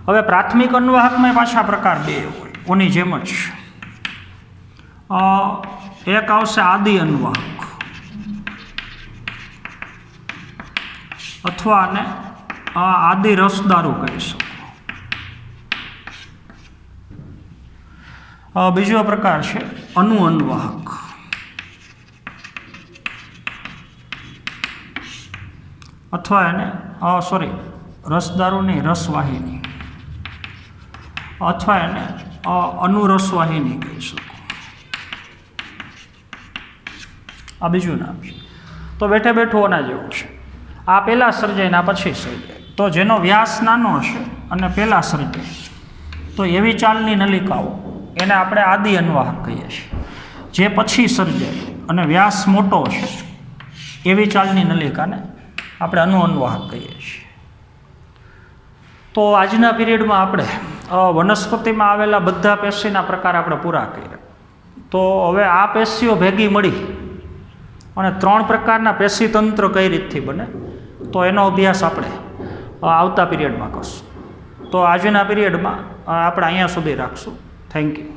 હવે પ્રાથમિક અન્વાહકમાં પાછા પ્રકાર 2 હોય, ઓની જેમ જ. એક આવશે આદિ અન્વાહક, અથવા આને આદિ રસદારું કહી શકો. બીજો પ્રકાર છે અનુ અન્વાહક, અથવા એને રસદારુની રસવાહિની, અથવા એને અનુરસવાહિની કહી શકો. આ બીજું નામ છે. તો બેઠે બેઠું આના જેવું છે. આ પહેલાં સર્જાય ને આ પછી સર્જાય. તો જેનો વ્યાસ નાનો હશે અને પહેલાં સર્જાય, તો એવી ચાલની નલિકાઓ એને આપણે આદિ અન્વાહક કહીએ છીએ. જે પછી સર્જાય અને વ્યાસ મોટો છે એવી ચાલની નલિકાને આપણે અનુ અન્વાહક કહીએ છીએ. તો આજના પીરિયડમાં આપણે વનસ્પતિમાં આવેલા બધા પેશીના પ્રકાર આપણે પૂરા કર્યા. તો હવે આ પેશીઓ ભેગી મળી અને 3 પ્રકારના પેશીતંત્ર કઈ રીતથી બને, તો એનો અભ્યાસ આપણે આવતા પીરિયડમાં કરશું. તો આજના પીરિયડમાં આપણે અહીંયા સુધી રાખશું. Thank you.